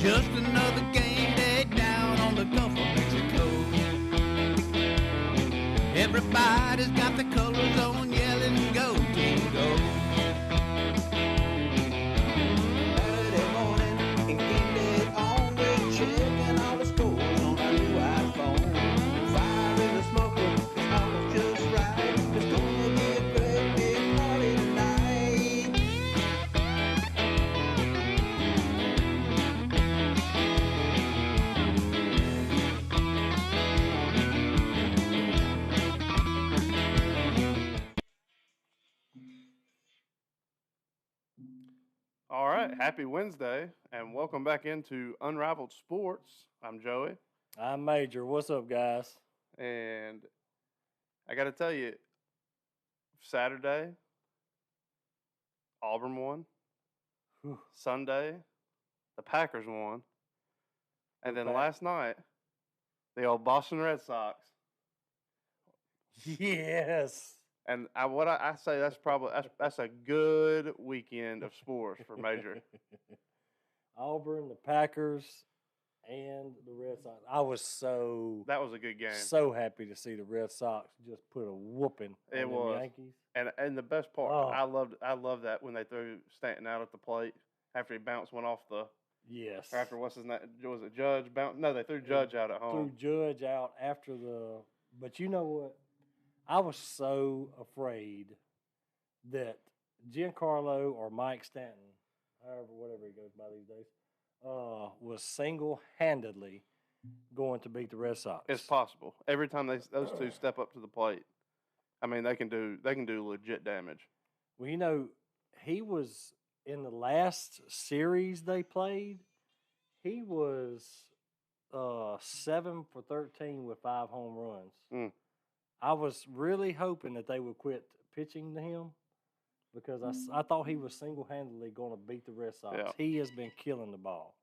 Just another game day down on the Gulf of Mexico. Everybody's got the colors on, yelling, go, team, go. Saturday morning, and game day on, we're checking all the scores on our new iPhone. Fire in the smoker, it's almost just right. It's gonna be a great big party tonight. All right, happy Wednesday, and welcome back into Unrivaled Sports. I'm Joey, I'm Major. What's up, guys? and I got to tell you, Saturday, Auburn won. Whew. Sunday, the Packers won. And then Okay. last night, the old Boston Red Sox. Yes. And I say that's a good weekend of sports for Major. Auburn, the Packers, and the Red Sox. I was That was a good game. so happy to see the Red Sox just put a whooping on It them was. Yankees. And the best part, Oh. I loved that when they threw Stanton out at the plate after he bounced one off the. Yes. Or after what's his name? Was it Judge? No, they threw Judge out at home. Threw Judge out after the. But you know what? I was so afraid that Giancarlo or Mike Stanton, whatever he goes by these days, was single-handedly going to beat the Red Sox. It's possible. Every time those two step up to the plate, I mean they can do legit damage. Well, you know, he was in the last series they played. He was 7 for 13 with 5 home runs. Mm. I was really hoping that they would quit pitching to him because I thought he was single-handedly going to beat the Red Sox. Yeah. He has been killing the ball.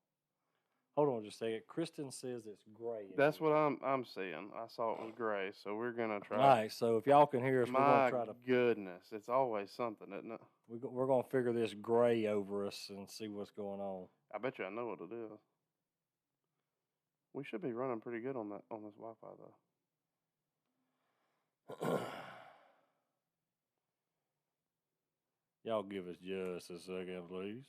Hold on just a second. Kristen says it's gray. That's what I'm seeing. I saw it was gray, so we're gonna try. All right, so if y'all can hear us, we're going to try to. Goodness, it's always something, isn't it? We're going to figure this gray over us and see what's going on. I bet you I know what it is. We should be running pretty good on this Wi-Fi though. Y'all give us just a second, please.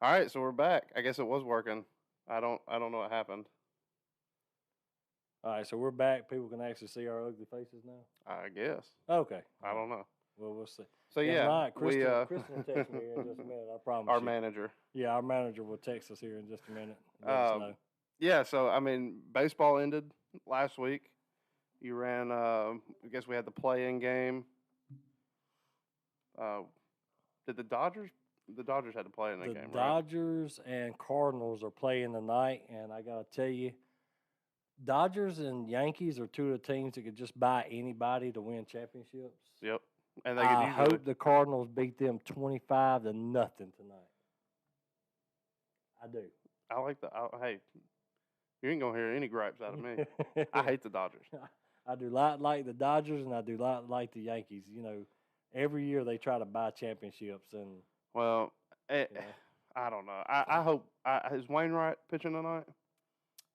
All right, so we're back. I guess it was working. I don't know what happened. All right, so we're back. People can actually see our ugly faces now. I guess. Okay. I don't know. Well, we'll see. So If yeah, not, Kristen will we text me here in just a minute. I promise. our you. manager. Yeah, our manager will text us here in just a minute. Let us know. Yeah, so I mean, baseball ended last week. You ran. I guess we had the play-in game. Did the Dodgers? The Dodgers had to play in that game, right? The Dodgers and Cardinals are playing tonight, and I got to tell you, Dodgers and Yankees are two of the teams that could just buy anybody to win championships. Yep. And they could I usually. hope the Cardinals beat them 25-0 tonight. I do. I like the. Hey, you ain't gonna hear any gripes out of me. I hate the Dodgers. I do not like the Dodgers, and I do not like the Yankees. You know, every year they try to buy championships, and Well, I don't know. I hope. Is Wainwright pitching tonight?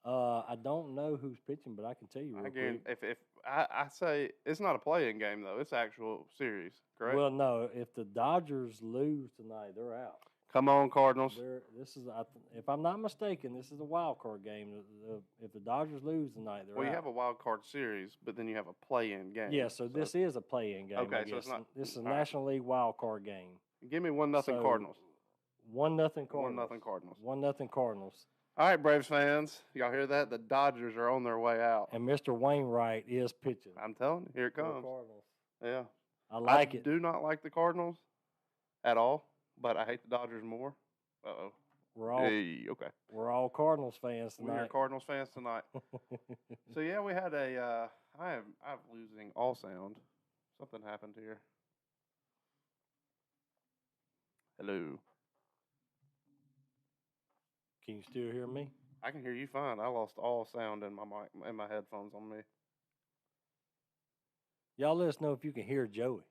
I don't know who's pitching, but I can tell you real quick. If I say it's not a play-in game though, it's actual series, correct? Well, no. If the Dodgers lose tonight, they're out. Come on, Cardinals. If I'm not mistaken, this is a wild card game. If the Dodgers lose tonight, they're out. Well, you have a wild card series, but then you have a play-in game. Yeah, so this is a play-in game. Okay, I so guess. it's not. This is a all right. National League wild card game. Give me 1-0 So, Cardinals. 1-0 Cardinals. 1-0 Cardinals. 1-0 Cardinals. All right, Braves fans, y'all hear that? The Dodgers are on their way out. And Mr. Wainwright is pitching. I'm telling you, here it for the comes. Cardinals. Yeah, I like I it. do not like the Cardinals at all, but I hate the Dodgers more. Uh-oh. Hey, okay. We're all Cardinals fans We are tonight. Cardinals fans tonight. So yeah, we had a I'm losing all sound. Something happened here. Hello. Can you still hear me? I can hear you fine. I lost all sound in my mic in my headphones on me. Y'all let us know if you can hear Joey.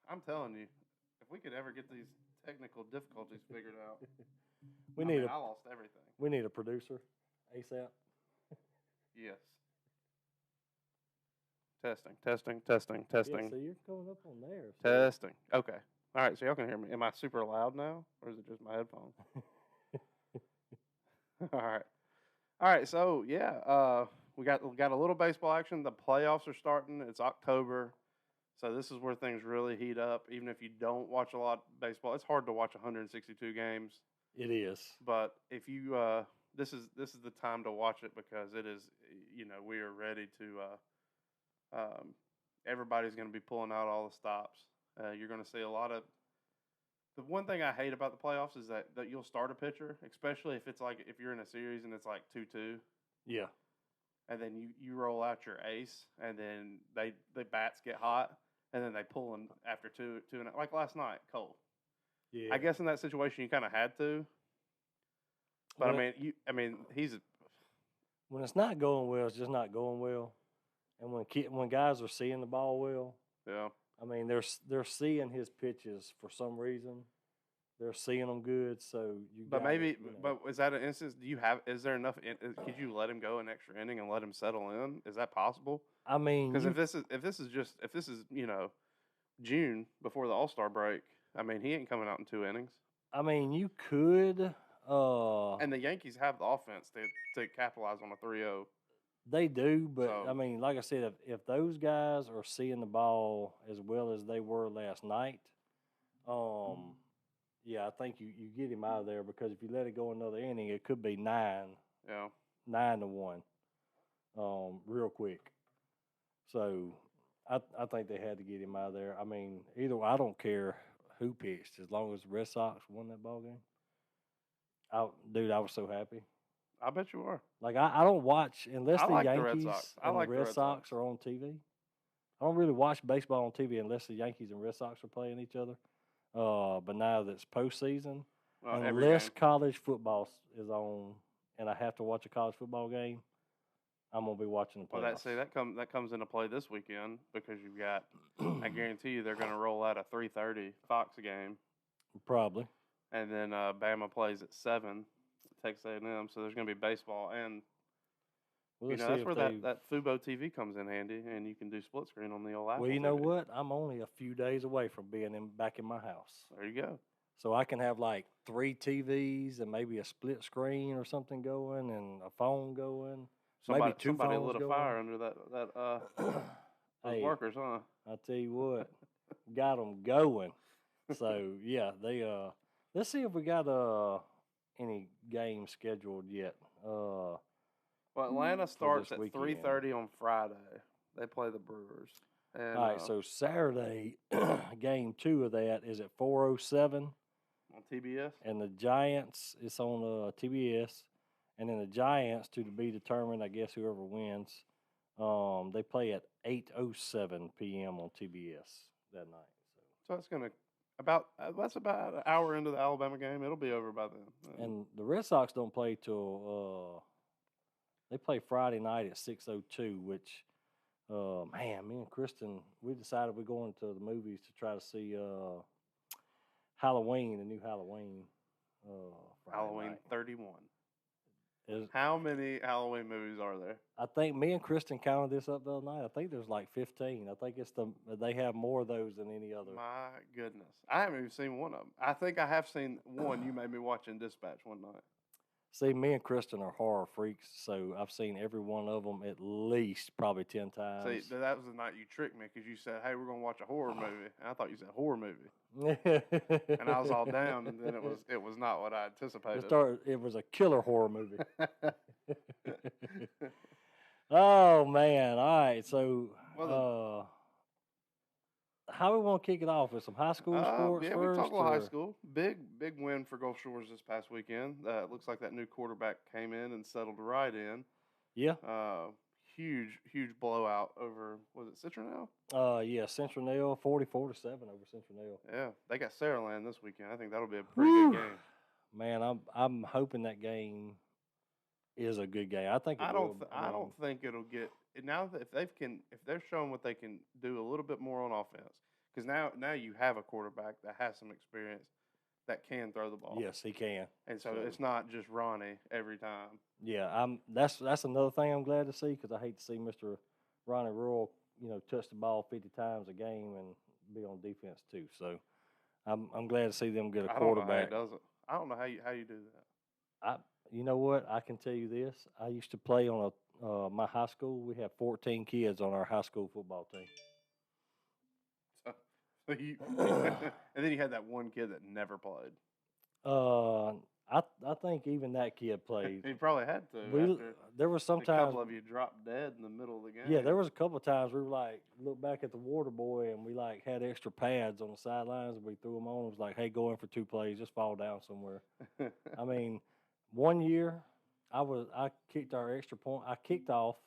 I'm telling you, if we could ever get these technical difficulties figured out, I lost everything. We need a producer ASAP. Yes. Testing. Yeah, so you're coming up on there. So. Testing. Okay. All right, so y'all can hear me. Am I super loud now, or is it just my headphones? All right. So yeah, we got a little baseball action. The playoffs are starting. It's October, so this is where things really heat up. Even if you don't watch a lot of baseball, it's hard to watch 162 games. It is. But if you, this is the time to watch it because it is. We are ready to. Everybody's going to be pulling out all the stops. You're going to see a lot of. The one thing I hate about the playoffs is that you'll start a pitcher, especially if it's like if you're in a series and it's like 2-2. Yeah. And then you roll out your ace, and then the bats get hot, and then they pull in after two and like last night, Cole. Yeah. I guess in that situation you kind of had to. But he's. When it's not going well, it's just not going well. And when guys are seeing the ball well, Yeah. I mean, they're seeing his pitches for some reason. They're seeing them good, so you. But is that an instance? Is there enough? Could you let him go an extra inning and let him settle in? Is that possible? I mean, because if this is June before the All-Star break, I mean he ain't coming out in 2 innings. I mean, you could. And the Yankees have the offense to capitalize on a 3-0. They do, but I mean, like I said, if those guys are seeing the ball as well as they were last night, yeah, I think you get him out of there because if you let it go another inning, it could be 9-1, real quick. So I think they had to get him out of there. I mean, I don't care who pitched as long as the Red Sox won that ball game. I was so happy. I bet you are. Like I don't watch unless the Yankees and the Red Sox are on TV. I don't really watch baseball on TV unless the Yankees and Red Sox are playing each other. But now that's postseason, unless college football is on, and I have to watch a college football game, I'm gonna be watching the playoffs. Well, that comes into play this weekend because you've got. I guarantee you they're going to roll out a 3:30 Fox game. Probably. And then Bama plays at 7. Texas A&M, so there's going to be baseball, and that's where that Fubo TV comes in handy, and you can do split screen on the old Apple. Well, you know TV. what? I'm only a few days away from being back in my house. There you go. So I can have like 3 TVs and maybe a split screen or something going, and a phone going. Maybe 2 somebody phones lit a going. fire under those Hey, workers, huh? I tell you what, got them going. So yeah, they let's see if we got any games scheduled yet. Well, Atlanta starts at 3:30 on Friday. They play the Brewers. And, all right, so Saturday, game 2 of that is at 4:07 on TBS, and the Giants is on TBS, and then the Giants to be determined. I guess whoever wins, they play at 8:07 p.m. on TBS that night. So it's gonna. That's about an hour into the Alabama game. It'll be over by then. And the Red Sox don't play till they play Friday night at 6:02. Which, man, me and Kristen, we decided we're going to the movies to try to see Halloween, the new Halloween. Halloween night. 31. How many Halloween movies are there? I think me and Kristen counted this up the other night. I think there's like 15. I think they have more of those than any other. My goodness. I haven't even seen one of them. I think I have seen one. You made me watch in Dispatch one night. See, me and Kristen are horror freaks, so I've seen every one of them at least probably 10 times. See, that was the night you tricked me because you said, hey, we're going to watch a horror movie. And I thought you said horror movie. And I was all down, and then it was not what I anticipated. It was a killer horror movie. Oh, man. All right, so how we want to kick it off with some high school sports yeah, first? we talk about high school. Big win for Gulf Shores this past weekend. It looks like that new quarterback came in and settled right in. Yeah. huge blowout over, was it Citronelle? Yeah, Central Nell 44-7 over Central Nell. Yeah, they got Saraland this weekend. I think that'll be a pretty Whew. good game. Man, I'm hoping that game is a good game. I think it I will. don't think it'll get now that if they're showing what they can do a little bit more on offense, because now you have a quarterback that has some experience that can throw the ball. Yes, he can. And so it's not just Ronnie every time. Yeah, that's another thing I'm glad to see because I hate to see Mr. Ronnie Rule, touch the ball 50 times a game and be on defense too. So I'm glad to see them get a quarterback. I don't know how he does it. I don't know how you do that. You know what? I can tell you this. I used to play on my high school. We had 14 kids on our high school football team. So and then you had that one kid that never played. I think even that kid played. He probably had to. There was sometimes a couple of you dropped dead in the middle of the game. Yeah, there was a couple of times we were like look back at the water boy and we like had extra pads on the sidelines and we threw them on. It was like, hey, go in for 2 plays, just fall down somewhere. I mean, one year I kicked our extra point. I kicked off,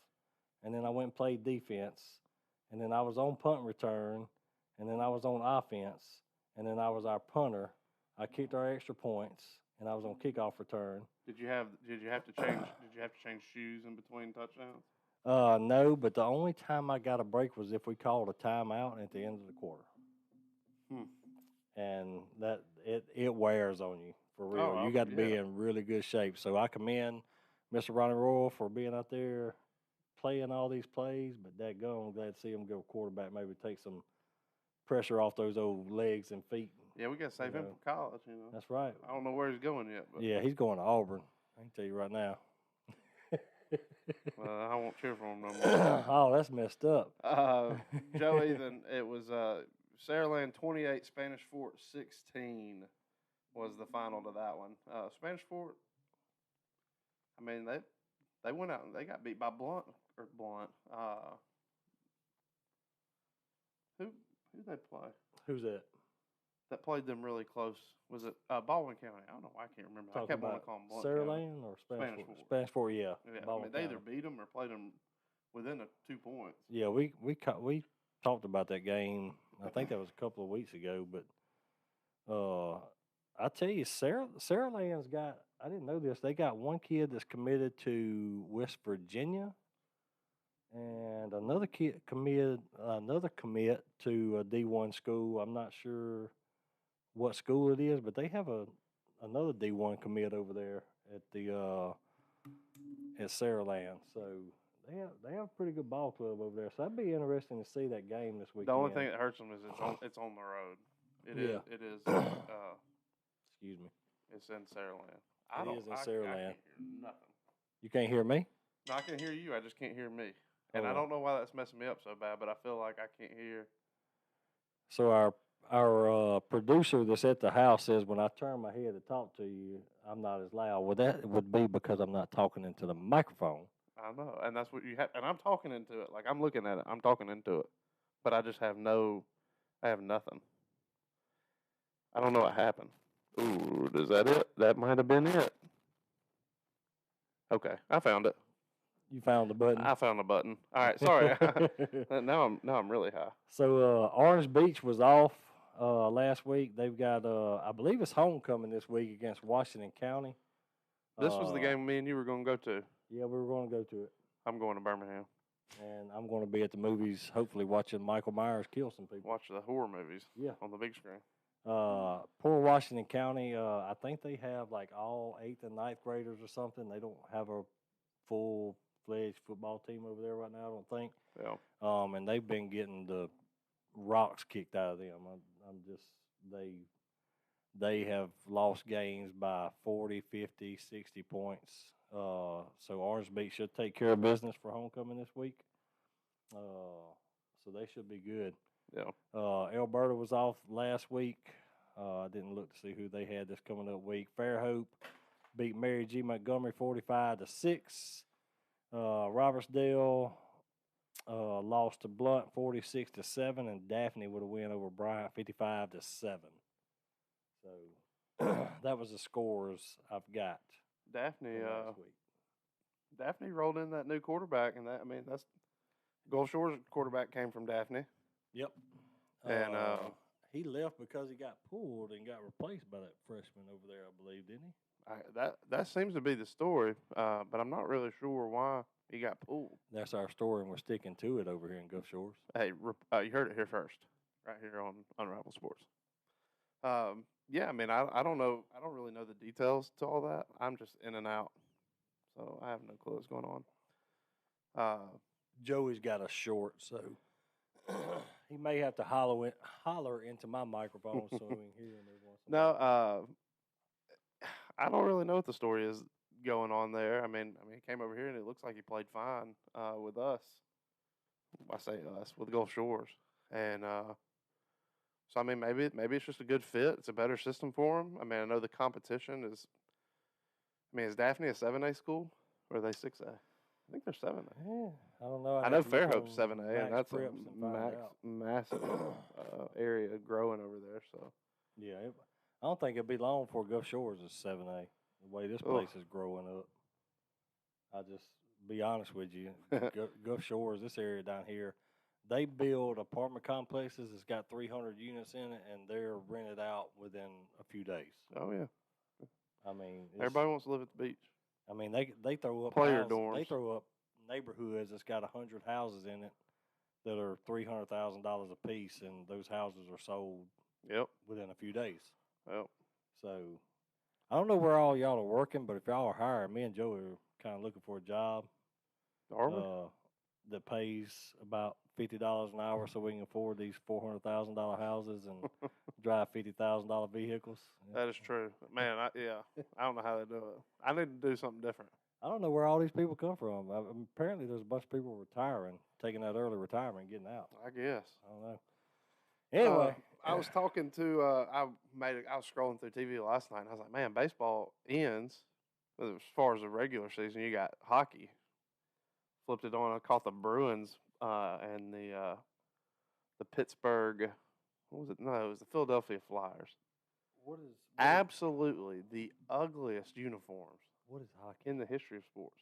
and then I went and played defense, and then I was on punt return, and then I was on offense, and then I was our punter. I kicked our extra points, and I was on kickoff return. Did you have to change shoes in between touchdowns? No, but the only time I got a break was if we called a timeout at the end of the quarter. And that it wears on you for real. You got to be in really good shape. So I commend Mr. Ronnie Royal for being out there playing all these plays, but dadgum, I'm glad to see him go quarterback, maybe take some pressure off those old legs and feet. Yeah, we got to save him for college, That's right. I don't know where he's going yet. But. Yeah, he's going to Auburn. I can tell you right now. Well, I won't cheer for him no more. Oh, that's messed up. Joey, then it was Saraland 28, Spanish Fort 16 was the final to that one. Spanish Fort, I mean, they went out and they got beat by Blunt. Who did they play? Who's that? That played them really close. Was it Baldwin County? I don't know. I can't remember. I kept wanting to call them Blunt Saraland or Spanish Fort? Spanish Fort, yeah. I mean, they either beat them or played them within 2 points. Yeah, we talked about that game. I think that was a couple of weeks ago, but I tell you, Saraland's got. I didn't know this. They got one kid that's committed to West Virginia, and another commit to a D1 school. I'm not sure what school it is, but they have another D1 commit over there at Saraland. So they have a pretty good ball club over there. So that'd be interesting to see that game this weekend. The only thing that hurts them is it's on the road. It is. Excuse me. It's in Saraland. It is in Saraland. I can't hear nothing. You can't hear me? No, I can hear you. I just can't hear me. And I don't know why that's messing me up so bad, but I feel like I can't hear. So our producer that's at the house says when I turn my head to talk to you, I'm not as loud. Well, that would be because I'm not talking into the microphone. I know, and that's what you have. And I'm talking into it. Like, I'm looking at it. I'm talking into it. But I just have I have nothing. I don't know what happened. Ooh, is that it? That might have been it. Okay, I found it. You found the button? I found the button. All right, sorry. now I'm really high. So Orange Beach was off last week. They've got, I believe it's homecoming this week against Washington County. This was the game me and you were going to go to. Yeah, we were going to go to it. I'm going to Birmingham. And I'm going to be at the movies, hopefully watching Michael Myers kill some people. Watch the horror movies. Yeah. On the big screen. Poor Washington County, I think they have like all 8th and 9th graders or something. They don't have a full-fledged football team over there right now, I don't think. Yeah. And they've been getting the rocks kicked out of them. They have lost games by 40, 50, 60 points. So Orange Beach should take care of business for homecoming this week. So they should be good. Yeah. Alberta was off last week. I didn't look to see who they had this coming up week. Fairhope beat Mary G. Montgomery 45-6. Robertsdale lost to Blunt 46-7, and Daphne would have win over Bryant 55-7. So that was the scores I've got. Daphne Daphne rolled in that new quarterback, and that's Gulf Shores quarterback came from Daphne. Yep. And he left because he got pulled and got replaced by that freshman over there, I believe, didn't he? that seems to be the story, but I'm not really sure why he got pulled. That's our story, and we're sticking to it over here in Gulf Shores. Hey, you heard it here first, right here on Unrivaled Sports. Yeah, I don't know. I don't really know the details to all that. I'm just in and out, so I have no clue what's going on. Joey's got a short, so he may have to holler into my microphone so we can hear him every once in a while. No, I don't really know what the story is going on there. He came over here and it looks like he played fine with us. I say us with Gulf Shores, and so maybe it's just a good fit. It's a better system for him. I know the competition is. Is Daphne a 7A school or are they 6A? I think they're 7A. Yeah, I don't know. I know Fairhope's 7A, and that's a massive area growing over there. So yeah, I don't think it'll be long before Gulf Shores is 7A. The way this place is growing up, I'll just be honest with you. Gulf Shores, this area down here, they build apartment complexes that's got 300 units in it, and they're rented out within a few days. Oh yeah. Everybody wants to live at the beach. They throw up player houses, dorms. They throw up neighborhoods that's got 100 houses in it that are $300,000 a piece, and those houses are sold. Yep. Within a few days. Yep. So I don't know where all y'all are working, but if y'all are hired, me and Joe are kind of looking for a job. Are we? That pays about $50 an hour, so we can afford these $400,000 houses and drive $50,000 vehicles. That is true, man. I don't know how they do it. I need to do something different. I don't know where all these people come from. Apparently, there's a bunch of people retiring, taking that early retirement, and getting out. I guess. I don't know. Anyway, I was talking to. I was scrolling through TV last night, and I was like, man, baseball ends. As far as the regular season, you got hockey. Flipped it on. I caught the Bruins and the Pittsburgh. What was it? No, it was the Philadelphia Flyers. What is absolutely the ugliest uniforms? What is hockey in the history of sports?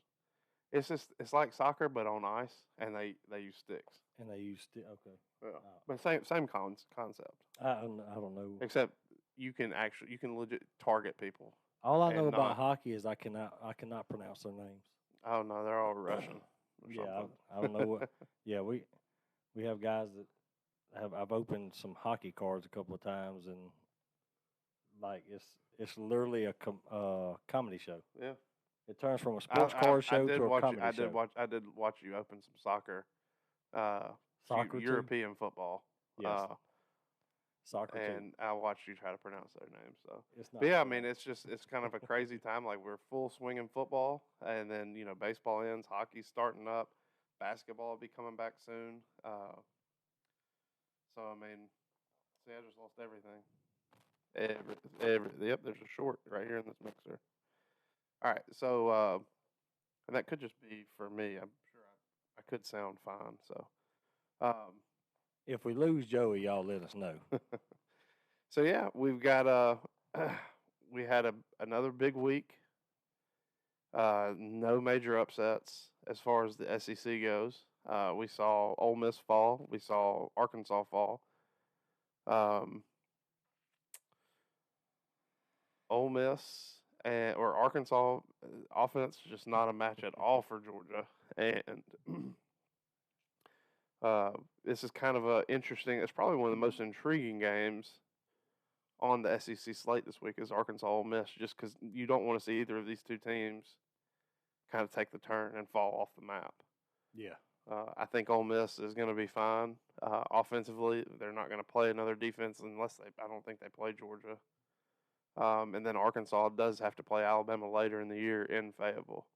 It's like soccer but on ice, and they use sticks. And they use okay. Yeah, but same concept. I don't know. Except you can legit target people. All I know about hockey is I cannot pronounce their names. Oh no, they're all Russian. Yeah, I don't know what. Yeah, we have guys that I've opened some hockey cards a couple of times, and like it's literally a comedy show. Yeah, it turns from a sports card show to a comedy show. I did watch you open some soccer. European football. Yes. Soccer and too. I watched you try to pronounce their names. So it's not. But yeah, it's kind of a crazy time. Like we're full swing in football, and then baseball ends, hockey's starting up, basketball will be coming back soon. So I just lost everything. Yep, there's a short right here in this mixer. All right, so and that could just be for me. I'm sure I could sound fine. So if we lose Joey, y'all let us know. So yeah, we've got we had another big week. No major upsets as far as the SEC goes. We saw Ole Miss fall. We saw Arkansas fall. Ole Miss or Arkansas offense just not a match at all for Georgia, and this is kind of a interesting. It's probably one of the most intriguing games on the SEC slate this week is Arkansas Ole Miss, just because you don't want to see either of these two teams kind of take the turn and fall off the map. Yeah. I think Ole Miss is going to be fine offensively. They're not going to play another defense unless I don't think they play Georgia. And then Arkansas does have to play Alabama later in the year in Fayetteville.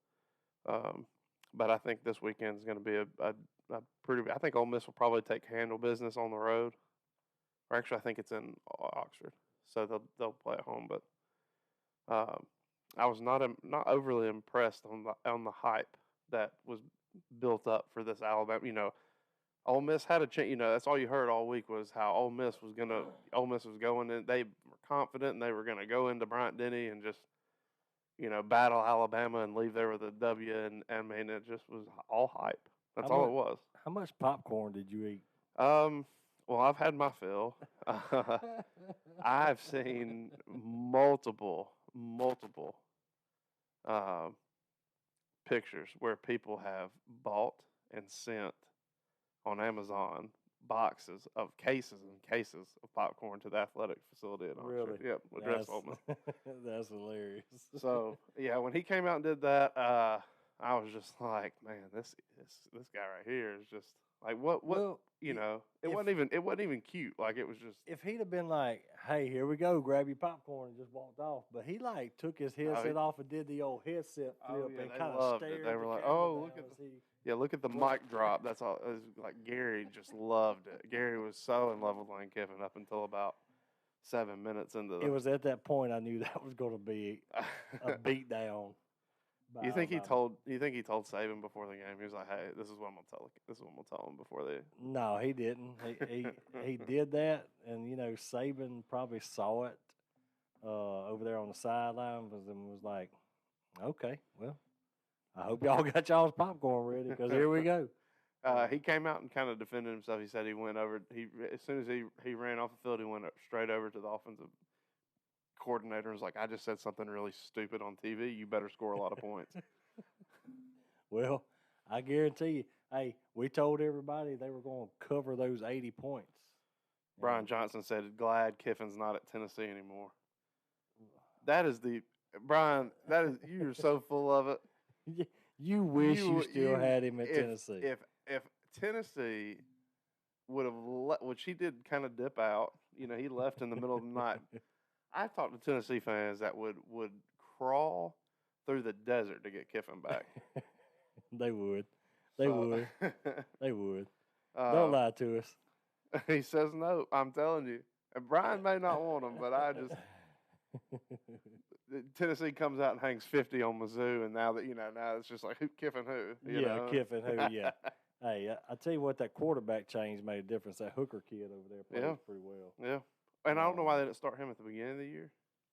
But I think this weekend is going to be a pretty. I think Ole Miss will probably handle business on the road. Or actually, I think it's in Oxford, so they'll play at home. But I was not overly impressed on the hype that was built up for this Alabama. Ole Miss had a chance. That's all you heard all week was how Ole Miss was going in. They were confident and they were going to go into Bryant-Denny and just battle Alabama and leave there with a W. And I mean, it just was all hype. That's How all much- it was. How much popcorn did you eat? Well, I've had my fill. I've seen multiple um, pictures where people have bought and sent on Amazon boxes of cases and cases of popcorn to the athletic facility in Oxford. Really? Yep, with dress open. That's hilarious. So yeah, when he came out and did that, I was just like, man, this guy right here is just like what Well, it if- wasn't even cute. Like it was just if he'd have been like, "Hey, here we go, grab your popcorn," and just walked off, but he like took his headset off and did the old headset flip yeah, and they kind of loved it. stared. They the were like, camera "Oh, down look at as he- yeah, look at the mic drop." That's all. It was like Gary just loved it. Gary was so in love with Lane Kiffin up until about 7 minutes into the. It was at that point I knew that was going to be a beat down. by You think he Alabama. told Saban before the game? He was like, "Hey, this is what I'm gonna tell him before they." No, he didn't. He did that, and Saban probably saw it over there on the sideline and was like, "Okay, well, I hope y'all got y'all's popcorn ready because here we go." He came out and kind of defended himself. He said he went over. As soon as he ran off the field, he went straight over to the offensive coordinator and was like, "I just said something really stupid on TV. You better score a lot of points." Well, I guarantee you, hey, we told everybody they were going to cover those 80 points. Brian And Johnson said, "Glad Kiffin's not at Tennessee anymore." That is Brian. That is you're so full of it. You wish you still had him at Tennessee. If Tennessee would have which he did kind of dip out. He left in the middle of the night. I talked to Tennessee fans that would crawl through the desert to get Kiffin back. They would. They would. They would. Uh, Don't lie to us. He says no. I'm telling you. And Brian may not want him, but I just Tennessee comes out and hangs 50 on Mizzou, and now it's just like who Kiffin who? You know? Kiffin who? Yeah. Hey, I tell you what, that quarterback change made a difference. That Hooker kid over there plays pretty well. Yeah. And I don't know why they didn't start him at the beginning of the year.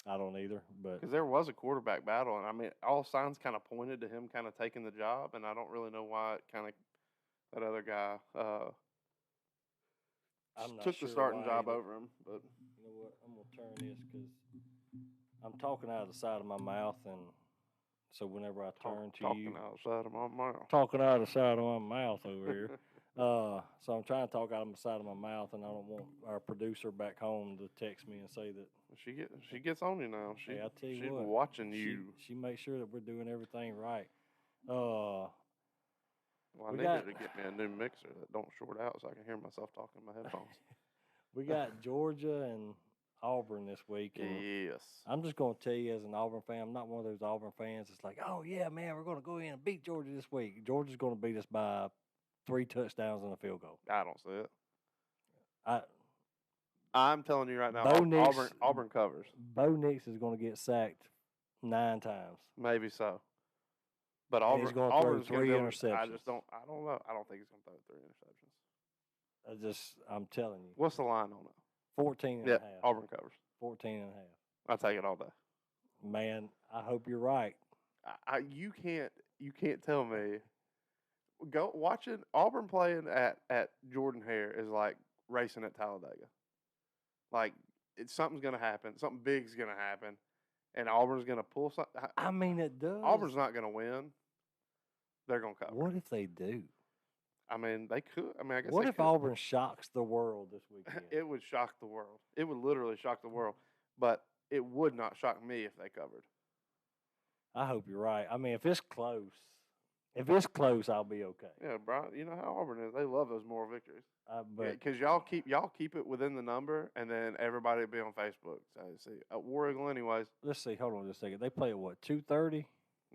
I don't either, but Because there was a quarterback battle, and I mean, all signs kind of pointed to him kind of taking the job, and I don't really know why it kind of that other guy I'm not took sure the starting why job either. over him. But You know what? I'm gonna turn this because I'm talking out of the side of my mouth, and so whenever I turn to talking you, outside of my mouth. talking out of the side of my mouth over here. So I'm trying to talk out of the side of my mouth, and I don't want our producer back home to text me and say that She gets on you now. Hey, I tell you she's what, watching you. She makes sure that we're doing everything right. Well, I we need got- her to get me a new mixer that don't short out, so I can hear myself talking in my headphones. We got Georgia and Auburn this week, and Yes. I'm just going to tell you as an Auburn fan, I'm not one of those Auburn fans that's like, oh, yeah, man, we're going to go in and beat Georgia this week. Georgia's going to beat us by 3 touchdowns and a field goal. I don't see it. I, I'm telling you right now, Bo Nix- Auburn covers. Bo Nix is going to get sacked 9 times. Maybe so. But And he's gonna throw Auburn's gonna 3 do it. I interceptions. just don't. I don't know. I don't think he's gonna throw 3 interceptions. I'm telling you. What's the line on it? 14 and Yeah, a half. Auburn covers. 14 and a half. I'll take it all day. Man, I hope you're right. You can't tell me. Go watching Auburn playing at Jordan Hare is like racing at Talladega. Like something's gonna happen. Something big's gonna happen, and Auburn's gonna pull something. I mean, it does. Auburn's not gonna win. They're gonna cover. What if they do? I mean, they could. I mean, I guess. What they if could. Auburn shocks the world this weekend? It would shock the world. It would literally shock the world. But it would not shock me if they covered. I hope you're right. I mean, if it's close, I'll be okay. Yeah, Brian. You know how Auburn is. They love those moral victories. But Because y'all keep it within the number, and then everybody will be on Facebook. So see, War Eagle, anyways. let's see. Hold on just a second. They play at what, 2:30?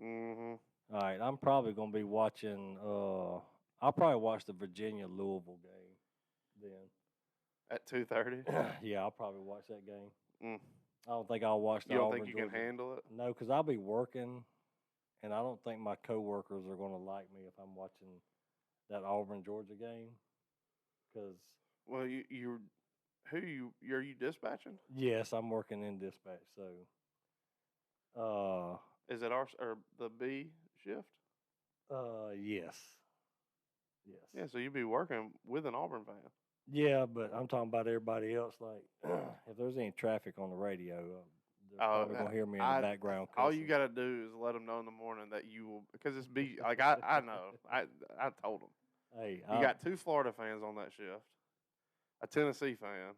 Mm-hmm. All right. I'm probably gonna be watching. I'll probably watch the Virginia Louisville game At 2:30. then. Yeah, I'll probably watch that game. Mm. I don't think I'll watch the You don't Auburn. think you can Georgia. handle it? No, because I'll be working, and I don't think my coworkers are going to like me if I'm watching that Auburn Georgia game. Because Well, are you dispatching? yes, I'm working in dispatch, so Is it our or the B shift? Yes. Yes. Yeah, so you'd be working with an Auburn fan. Yeah, but I'm talking about everybody else. Like, if there's any traffic on the radio, they're probably gonna hear me in the background. All you cussing. got to do is let them know in the morning that you will, because it's B. Like I know, I told them. Hey, You got 2 Florida fans on that shift, a Tennessee fan.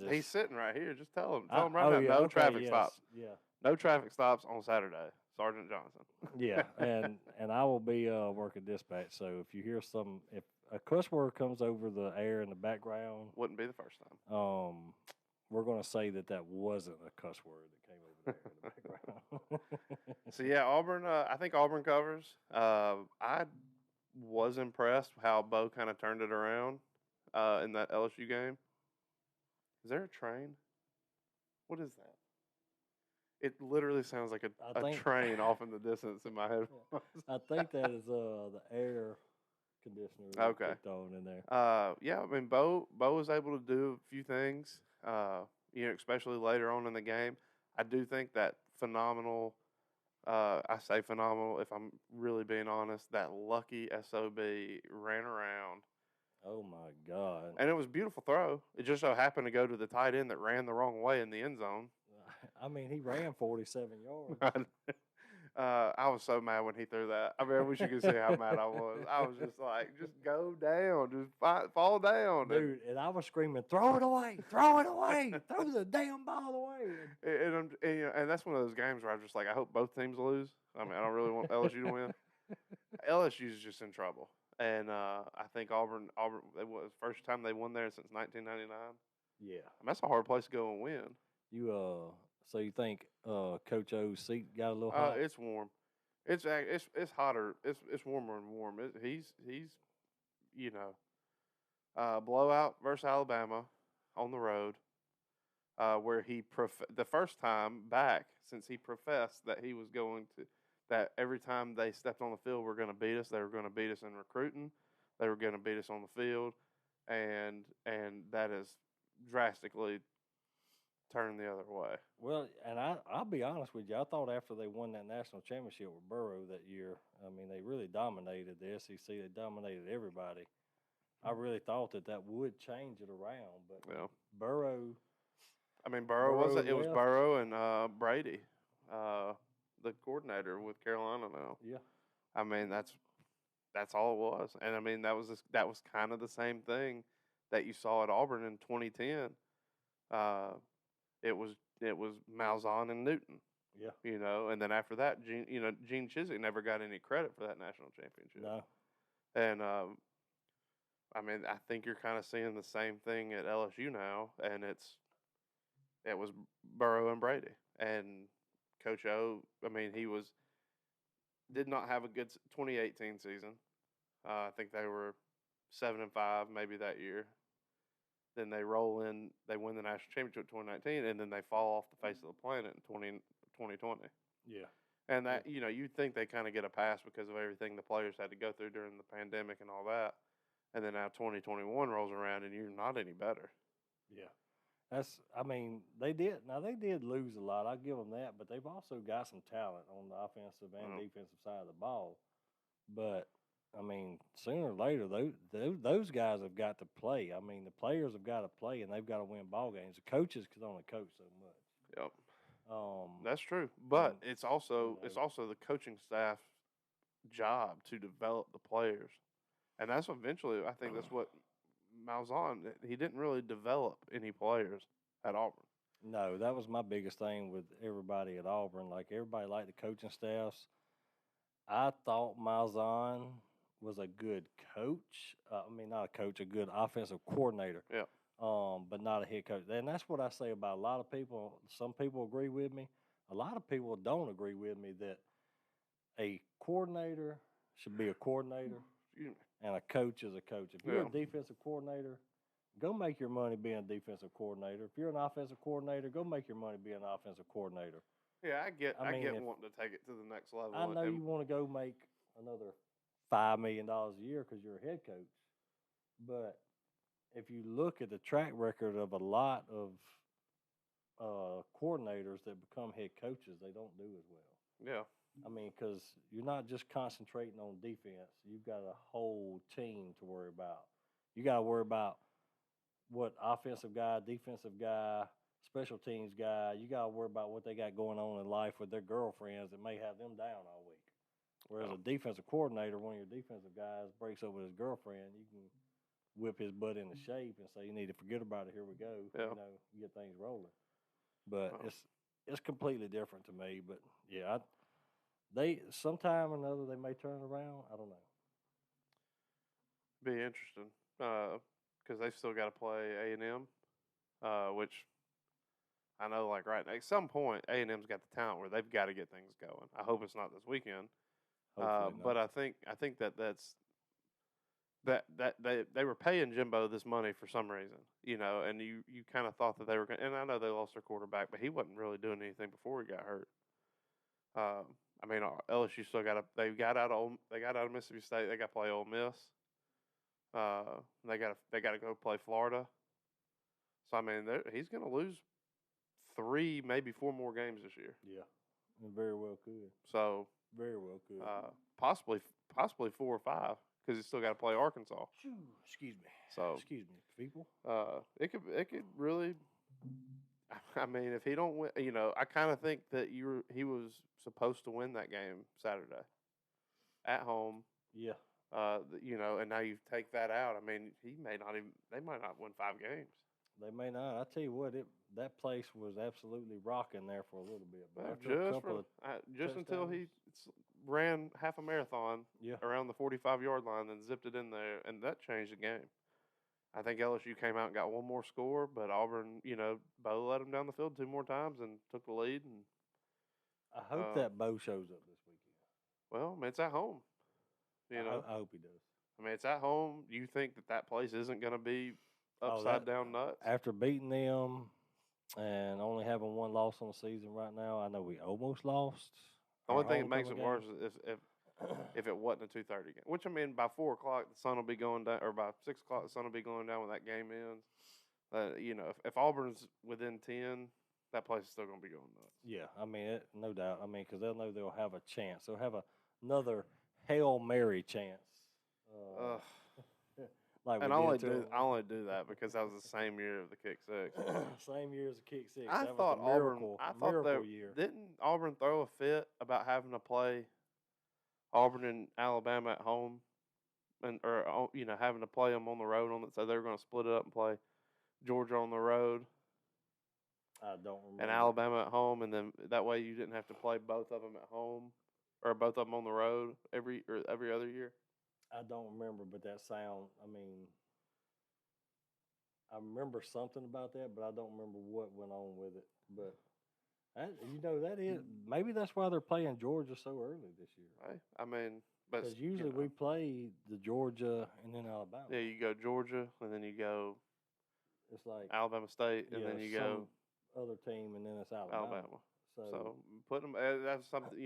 He's sitting right here. Just tell him. Tell him right now. yeah, No okay, traffic yes, stops. Yeah. No traffic stops on Saturday, Sergeant Johnson. Yeah, and I will be working dispatch. So if you hear if a cuss word comes over the air in the background, Wouldn't be the first time. we're going to say that wasn't a cuss word that came over there in the background. So yeah, Auburn. I think Auburn covers. I was impressed how Bo kind of turned it around in that LSU game. Is there a train? What is that? It literally sounds like a train off in the distance in my head. I think that is the air conditioner that kicked on in there. Yeah, I mean Bo was able to do a few things. Especially later on in the game. I do think that phenomenal. I say phenomenal if I'm really being honest. That lucky SOB ran around. Oh my God! And it was a beautiful throw. It just so happened to go to the tight end that ran the wrong way in the end zone. I mean, he ran 47 yards. I was so mad when he threw that. I mean, I wish you could see how mad I was. I was just like, just go down, just fall down. Dude, and I was screaming, throw it away, throw the damn ball away. And that's one of those games where I'm just like, I hope both teams lose. I mean, I don't really want LSU to win. LSU's just in trouble. And I think Auburn, it was the first time they won there since 1999. Yeah. And that's a hard place to go and win. So you think Coach O's seat got a little hot? It's warm. It's hotter. It's warmer and warm. He's blowout versus Alabama on the road, where the first time back since he professed that he was going to, that every time they stepped on the field were going to beat us. They were going to beat us in recruiting. They were going to beat us on the field, and that has drastically turned the other way. Well, and I'll be honest with you. I thought after they won that national championship with Burrow that year, I mean, they really dominated the SEC. They dominated everybody. I really thought that would change it around, but Burrow. I mean, Burrow was Burrow and Brady, the coordinator with Carolina now. Yeah. I mean, that's all it was, and I mean that was kind of the same thing that you saw at Auburn in 2010. It was Malzahn and Newton. Yeah. And then after that, Gene Chizik never got any credit for that national championship. No. And I mean, I think you're kind of seeing the same thing at LSU now, and it was Burrow and Brady and Coach O. I mean, did not have a good 2018 season. I think they were 7-5 maybe that year. Then they roll in, they win the national championship in 2019, and then they fall off the face of the planet in 2020. Yeah. And that, you'd think they kind of get a pass because of everything the players had to go through during the pandemic and all that. And then now 2021 rolls around and you're not any better. Yeah. They did lose a lot. I'll give them that, but they've also got some talent on the offensive and defensive side of the ball. But I mean, sooner or later, those guys have got to play. I mean, the players have got to play, and they've got to win ball games. The coaches can only coach so much. Yep. That's true, but it's also the coaching staff's job to develop the players, and that's eventually. I think that's what Malzahn. He didn't really develop any players at Auburn. No, that was my biggest thing with everybody at Auburn. Like, everybody liked the coaching staffs. I thought Malzahn was a good coach. Not a coach, a good offensive coordinator. Yeah. But not a head coach. And that's what I say about a lot of people. Some people agree with me. A lot of people don't agree with me that a coordinator should be a coordinator and a coach is a coach. If you're a defensive coordinator, go make your money being a defensive coordinator. If you're an offensive coordinator, go make your money being an offensive coordinator. Yeah, I get wanting to take it to the next level. I know you want to go make another $5 million a year because you're a head coach. But if you look at the track record of a lot of coordinators that become head coaches, they don't do as well. Yeah. I mean, because you're not just concentrating on defense. You've got a whole team to worry about. You got to worry about what offensive guy, defensive guy, special teams guy. You got to worry about what they got going on in life with their girlfriends that may have them down all week. Whereas Yeah. a defensive coordinator, one of your defensive guys breaks up with his girlfriend, you can whip his butt into shape and say, "You need to forget about it. Here we go." Yeah. You know, get things rolling. But Oh. it's completely different to me. But yeah, they sometime or another they may turn around. I don't know. Be interesting. Because they've still got to play A&M, which I know, like right at some point, A&M's got the talent where they've got to get things going. I hope it's not this weekend. Hopefully But not. I think that they were paying Jimbo this money for some reason, and you kind of thought that they were going. And I know they lost their quarterback, but he wasn't really doing anything before he got hurt. I mean, LSU still they got out of Mississippi State. They got to play Ole Miss. They got to go play Florida. So I mean, he's going to lose 3, maybe 4 more games this year. Yeah, it very well could. So Very well could. possibly 4 or 5 because he's still got to play Arkansas. Excuse me. So Excuse me, people. it could really. I mean, if he don't win, I kind of think that he was supposed to win that game Saturday at home. Yeah. And now you take that out. I mean, they might not win 5 games. They may not. I tell you what, that place was absolutely rocking there for a little bit. But after a couple Just until he touchdowns. ran half a marathon Yeah. around the 45-yard line, then zipped it in there, and that changed the game. I think LSU came out and got one more score, but Auburn, Bo let them down the field 2 more times and took the lead. And I hope that Bo shows up this weekend. well, I mean, it's at home. I hope he does. I mean, it's at home. You think that place isn't going to be upside down nuts? After beating them and only having 1 loss on the season right now, I know we almost lost. The only thing that makes it worse is if it wasn't a 2:30 game. Which, I mean, by 4 o'clock, the sun will be going down, or by 6 o'clock, the sun will be going down when that game ends. If Auburn's within 10, that place is still going to be going nuts. Yeah, I mean, no doubt. I mean, because they'll know they'll have a chance. They'll have another Hail Mary chance. Like and I only do that because that was the same year of the kick six. Same year as the kick six. I That thought was Auburn. year. Didn't Auburn throw a fit about having to play Auburn and Alabama at home, or having to play them on the road so they were going to split it up and play Georgia on the road. I don't remember. And Alabama at home, and then that way you didn't have to play both of them at home or both of them on the road every other year. I don't remember, but that sound. I mean, I remember something about that, but I don't remember what went on with it. But that is maybe that's why they're playing Georgia so early this year. Right? I mean, but because usually we play the Georgia and then Alabama. Yeah, you go Georgia and then you go. It's like Alabama State, and then you go other team, and then it's Alabama. So put them. That's something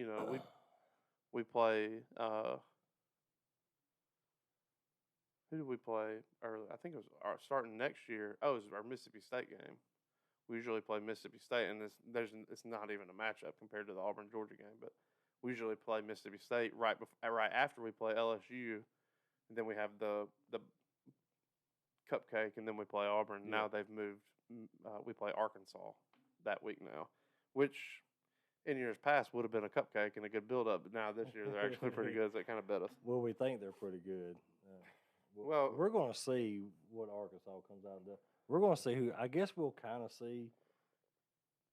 we play. Who did we play early? I think it was starting next year. Oh, it was our Mississippi State game. We usually play Mississippi State, and it's not even a matchup compared to the Auburn Georgia game. But we usually play Mississippi State right after we play LSU, and then we have the cupcake, and then we play Auburn. Yeah. Now they've moved. We play Arkansas that week now, which in years past would have been a cupcake and a good build-up. But now this year they're actually pretty good. So it kind of bet us. Well, we think they're pretty good. Well, we're going to see what Arkansas comes out of. We're going to see who. I guess we'll kind of see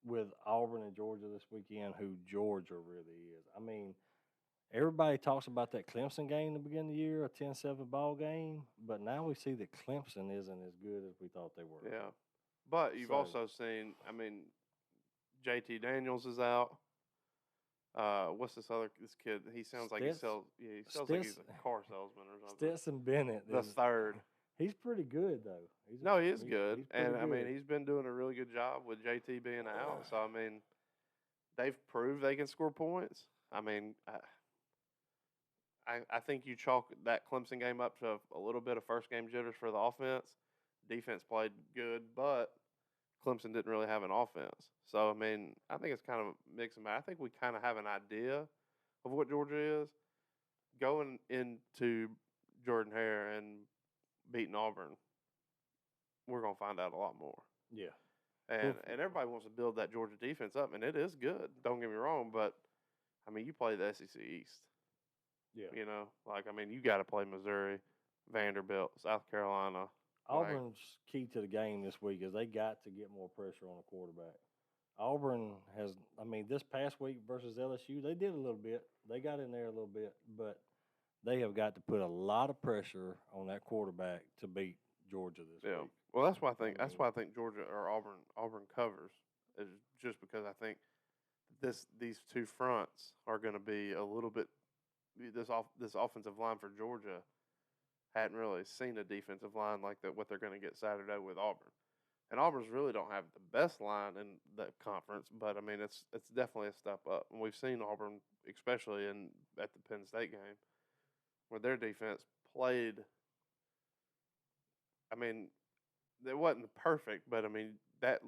with Auburn and Georgia this weekend who Georgia really is. I mean, everybody talks about that Clemson game in the beginning of the year, a 10-7 ball game, but now we see that Clemson isn't as good as we thought they were. Yeah, but you've also seen. I mean, JT Daniels is out. What's this kid? He sounds like he sells. Yeah, he sounds like he's a car salesman or something. Stetson Bennett. The third. He's pretty good though. He is good, and I mean he's been doing a really good job with JT being out. So I mean, they've proved they can score points. I mean, I think you chalk that Clemson game up to a little bit of first game jitters for the offense. Defense played good, but Clemson didn't really have an offense. So I mean, I think it's kind of a mix and match. I think we kind of have an idea of what Georgia is going into Jordan Hare and beating Auburn. We're gonna find out a lot more. Yeah. And everybody wants to build that Georgia defense up, and it is good. Don't get me wrong, but I mean, you play the SEC East. Yeah. You know, like I mean, you got to play Missouri, Vanderbilt, South Carolina. Auburn's key to the game this week is they got to get more pressure on the quarterback. Auburn has, I mean, this past week versus LSU, they did a little bit. They got in there a little bit, but they have got to put a lot of pressure on that quarterback to beat Georgia this Yeah. week. Well, that's why I think I mean- Georgia or Auburn covers is just because I think these two fronts are going to be a little bit this offensive line for Georgia hadn't really seen a defensive line like that what they're going to get Saturday with Auburn. And Auburn's really don't have the best line in the conference, but I mean it's definitely a step up. And we've seen Auburn, especially at the Penn State game, where their defense played. I mean, it wasn't perfect, but I mean that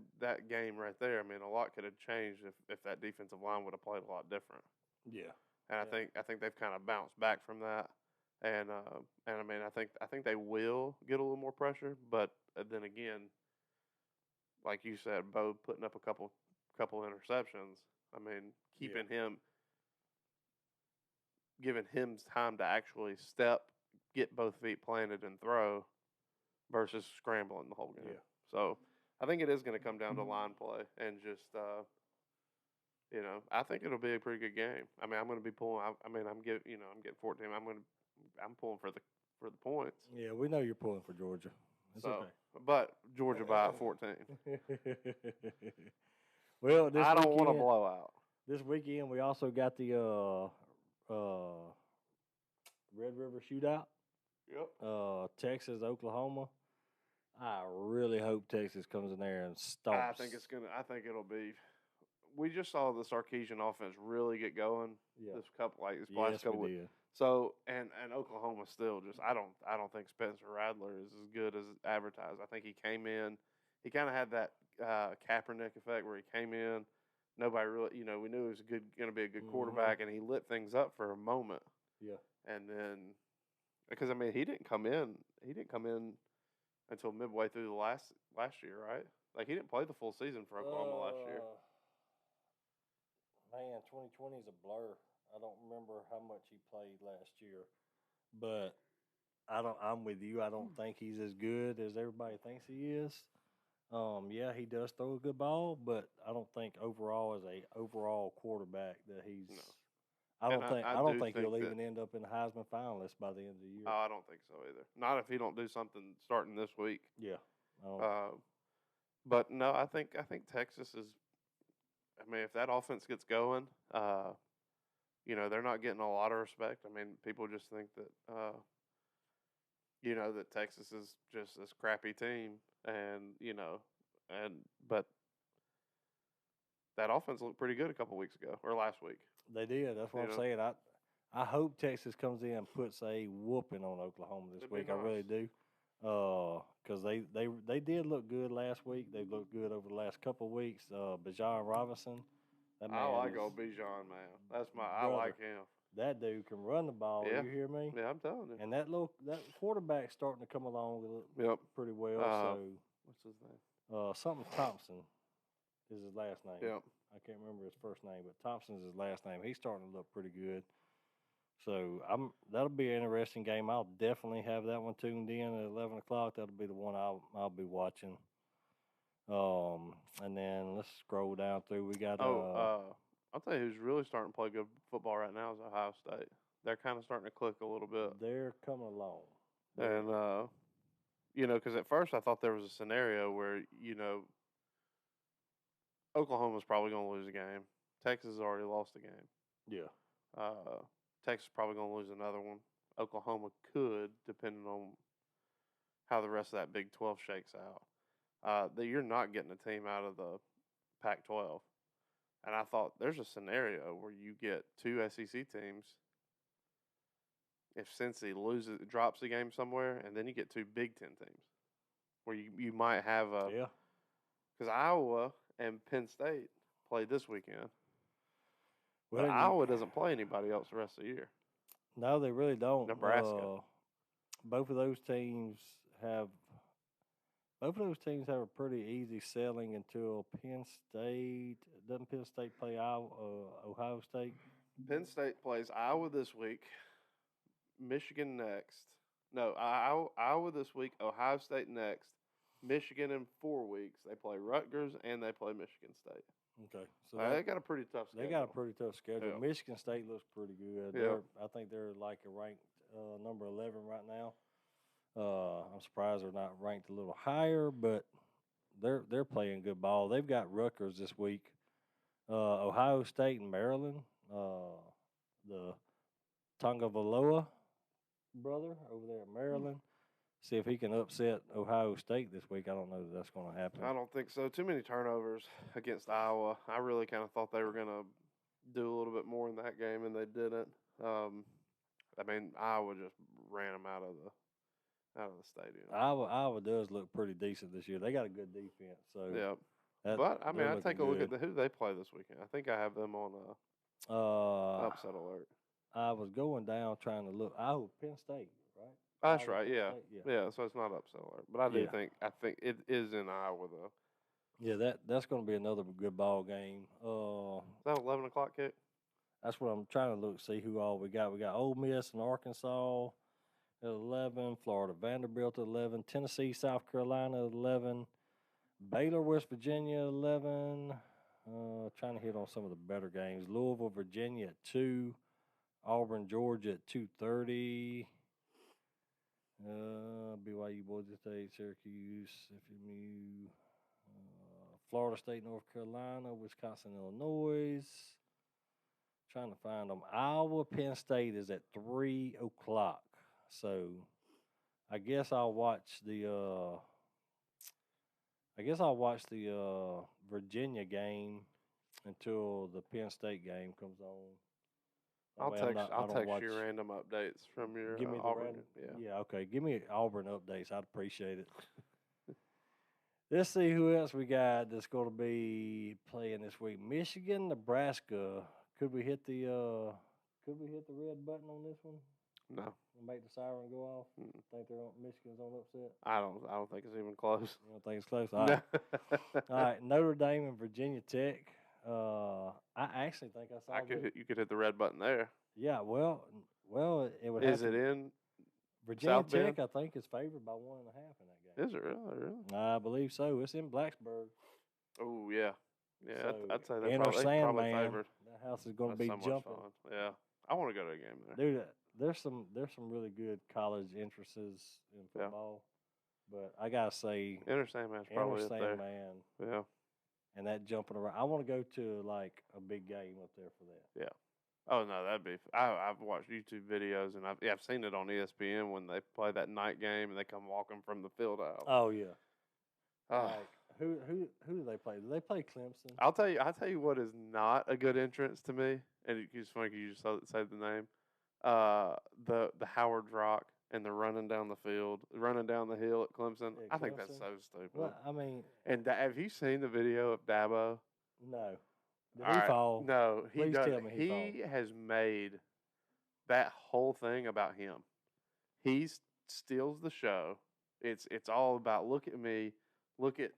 game right there. I mean, a lot could have changed if that defensive line would have played a lot different. Yeah. And I think they've kind of bounced back from that. And I mean I think they will get a little more pressure, but then again, like you said, Bo putting up a couple interceptions. I mean, keeping him, giving him time to actually step, get both feet planted, and throw, versus scrambling the whole game. Yeah. So I think it is going to come down to line play and just you know, I think it'll be a pretty good game. I mean, I'm going to be pulling. I'm getting 14. I'm pulling for the points. Yeah, we know you're pulling for Georgia. It's So, okay. but Georgia by 14. Well, this I don't want a weekend- blowout. This weekend we also got the Red River Shootout. Yep. Texas, Oklahoma. I really hope Texas comes in there and stomps. I think it'll be. We just saw the Sarkisian offense really get going. Yeah. This last Yes, couple we weeks. did. So and Oklahoma still just I don't think Spencer Rattler is as good as advertised. I think he came in, he kind of had that Kaepernick effect where he came in, nobody really we knew he was going to be a good quarterback, and he lit things up for a moment. Yeah. And then because I mean he didn't come in until midway through the last year, right? Like he didn't play the full season for Oklahoma last year. Man, 2020 is a blur. I don't remember how much he played last year, but I'm with you. I don't think he's as good as everybody thinks he is. Yeah, he does throw a good ball, but I don't think overall as a overall quarterback that he's. No. I don't think he'll that- even end up in the Heisman finalist by the end of the year. I don't think so either. Not if he don't do something starting this week. Yeah. But no, I think Texas is. I mean, if that offense gets going, they're not getting a lot of respect. I mean, people just think that, that Texas is just this crappy team, but that offense looked pretty good a couple weeks ago or last week. They did. That's what I'm saying. I hope Texas comes in and puts a whooping on Oklahoma this week. Nice. I really do. Because they did look good last week. They've looked good over the last couple of weeks. Bijan Robinson. I like old Bijan, man. I like him. That dude can run the ball. Yeah. You hear me? Yeah, I'm telling you. And that quarterback's starting to come along pretty well. What's his name? Something Thompson is his last name. Yep. I can't remember his first name, but Thompson's his last name. He's starting to look pretty good. So that'll be an interesting game. I'll definitely have that one tuned in at 11 o'clock. That'll be the one I'll be watching. And then let's scroll down through. We got. I'll tell you who's really starting to play good football right now is Ohio State. They're kind of starting to click a little bit. They're coming along. And because at first I thought there was a scenario where Oklahoma's probably going to lose a game. Texas has already lost a game. Yeah. Texas is probably going to lose another one. Oklahoma could, depending on how the rest of that Big 12 shakes out. That you're not getting a team out of the Pac-12. And I thought there's a scenario where you get two SEC teams. If Cincy drops a game somewhere, and then you get two Big Ten teams, where you might have a. Yeah. because Iowa and Penn State play this weekend. But Well, Iowa doesn't play anybody else the rest of the year. no, they really don't. Nebraska. Both of those teams have a pretty easy sailing until Penn State. Doesn't Penn State play Ohio State? Penn State plays Iowa this week, Michigan next. No, Iowa this week, Ohio State next, Michigan in 4 weeks. They play Rutgers and they play Michigan State. Okay, so They got a pretty tough schedule. they got a pretty tough schedule. Yeah. Michigan State looks pretty good. Yeah. I think they're like a ranked number 11 right now. I'm surprised they're not ranked a little higher, but they're playing good ball. They've got Rutgers this week, Ohio State and Maryland. The Tagovailoa brother over there at Maryland. See if he can upset Ohio State this week. I don't know that that's going to happen. I don't think so. Too many turnovers against Iowa. I really kind of thought they were going to do a little bit more in that game, and they didn't. I mean, Iowa just ran them out of the stadium. Iowa does look pretty decent this year. They got a good defense. So yeah. But I mean, I take a look at who they play this weekend. I think I have them on upset alert. I was going down trying to look. Penn State, right? That's Iowa, right. Penn Yeah. State, Yeah. So it's not upset alert, but I do Yeah. think it is in Iowa though. Yeah, that's going to be another good ball game. Is that 11 o'clock kick? That's what I'm trying to look see who all we got. We got Ole Miss and Arkansas at 11, Florida Vanderbilt at 11, Tennessee South Carolina at 11, Baylor West Virginia at 11. Trying to hit on some of the better games. Louisville Virginia at 2, Auburn Georgia at 2:30. BYU Boise State, Syracuse, FMU, Florida State, North Carolina, Wisconsin, Illinois. Trying to find them. Iowa, Penn State is at 3 o'clock. So I guess I'll watch the Virginia game until the Penn State game comes on. I'll text you random updates from your Give me the Auburn. random. Yeah, okay. Give me Auburn updates. I'd appreciate it. Let's see who else we got that's going to be playing this week. Michigan, Nebraska. Could we hit the red button on this one? No. And make the siren go off? Think Michigan's on upset? I don't think it's even close. You don't think it's close? All right. All right. Notre Dame and Virginia Tech. I actually think I saw. You could hit the red button there. Yeah. Well, it would. Is it in Virginia South Tech? Bend? I think is favored by 1.5 in that game. Is it really? I believe so. It's in Blacksburg. Oh yeah. Yeah, So, I'd say they're Enter probably Sandman. favored. That house is going to That's be so much jumping. fun. Yeah, I want to go to a game there. Dude, there's some really good college entrances in football, but I gotta say, Enter Sandman's probably up there. Sandman, Yeah. and that jumping around. I want to go to like a big game up there for that. Yeah. Oh no, that'd be. I've watched YouTube videos and I've seen it on ESPN when they play that night game and they come walking from the field out. Oh yeah. Oh. Like, who do they play? Do they play Clemson? I'll tell you what is not a good entrance to me, and it's funny 'cause you just say the name. The Howard Rock and the running down the field, running down the hill at Clemson. At I think that's Clemson? so stupid. Well, I mean, And have you seen the video of Dabo? no. Did All he right, fall? No, he Please does. tell me He has made that whole thing about him. He steals the show. It's all about look at me, look at.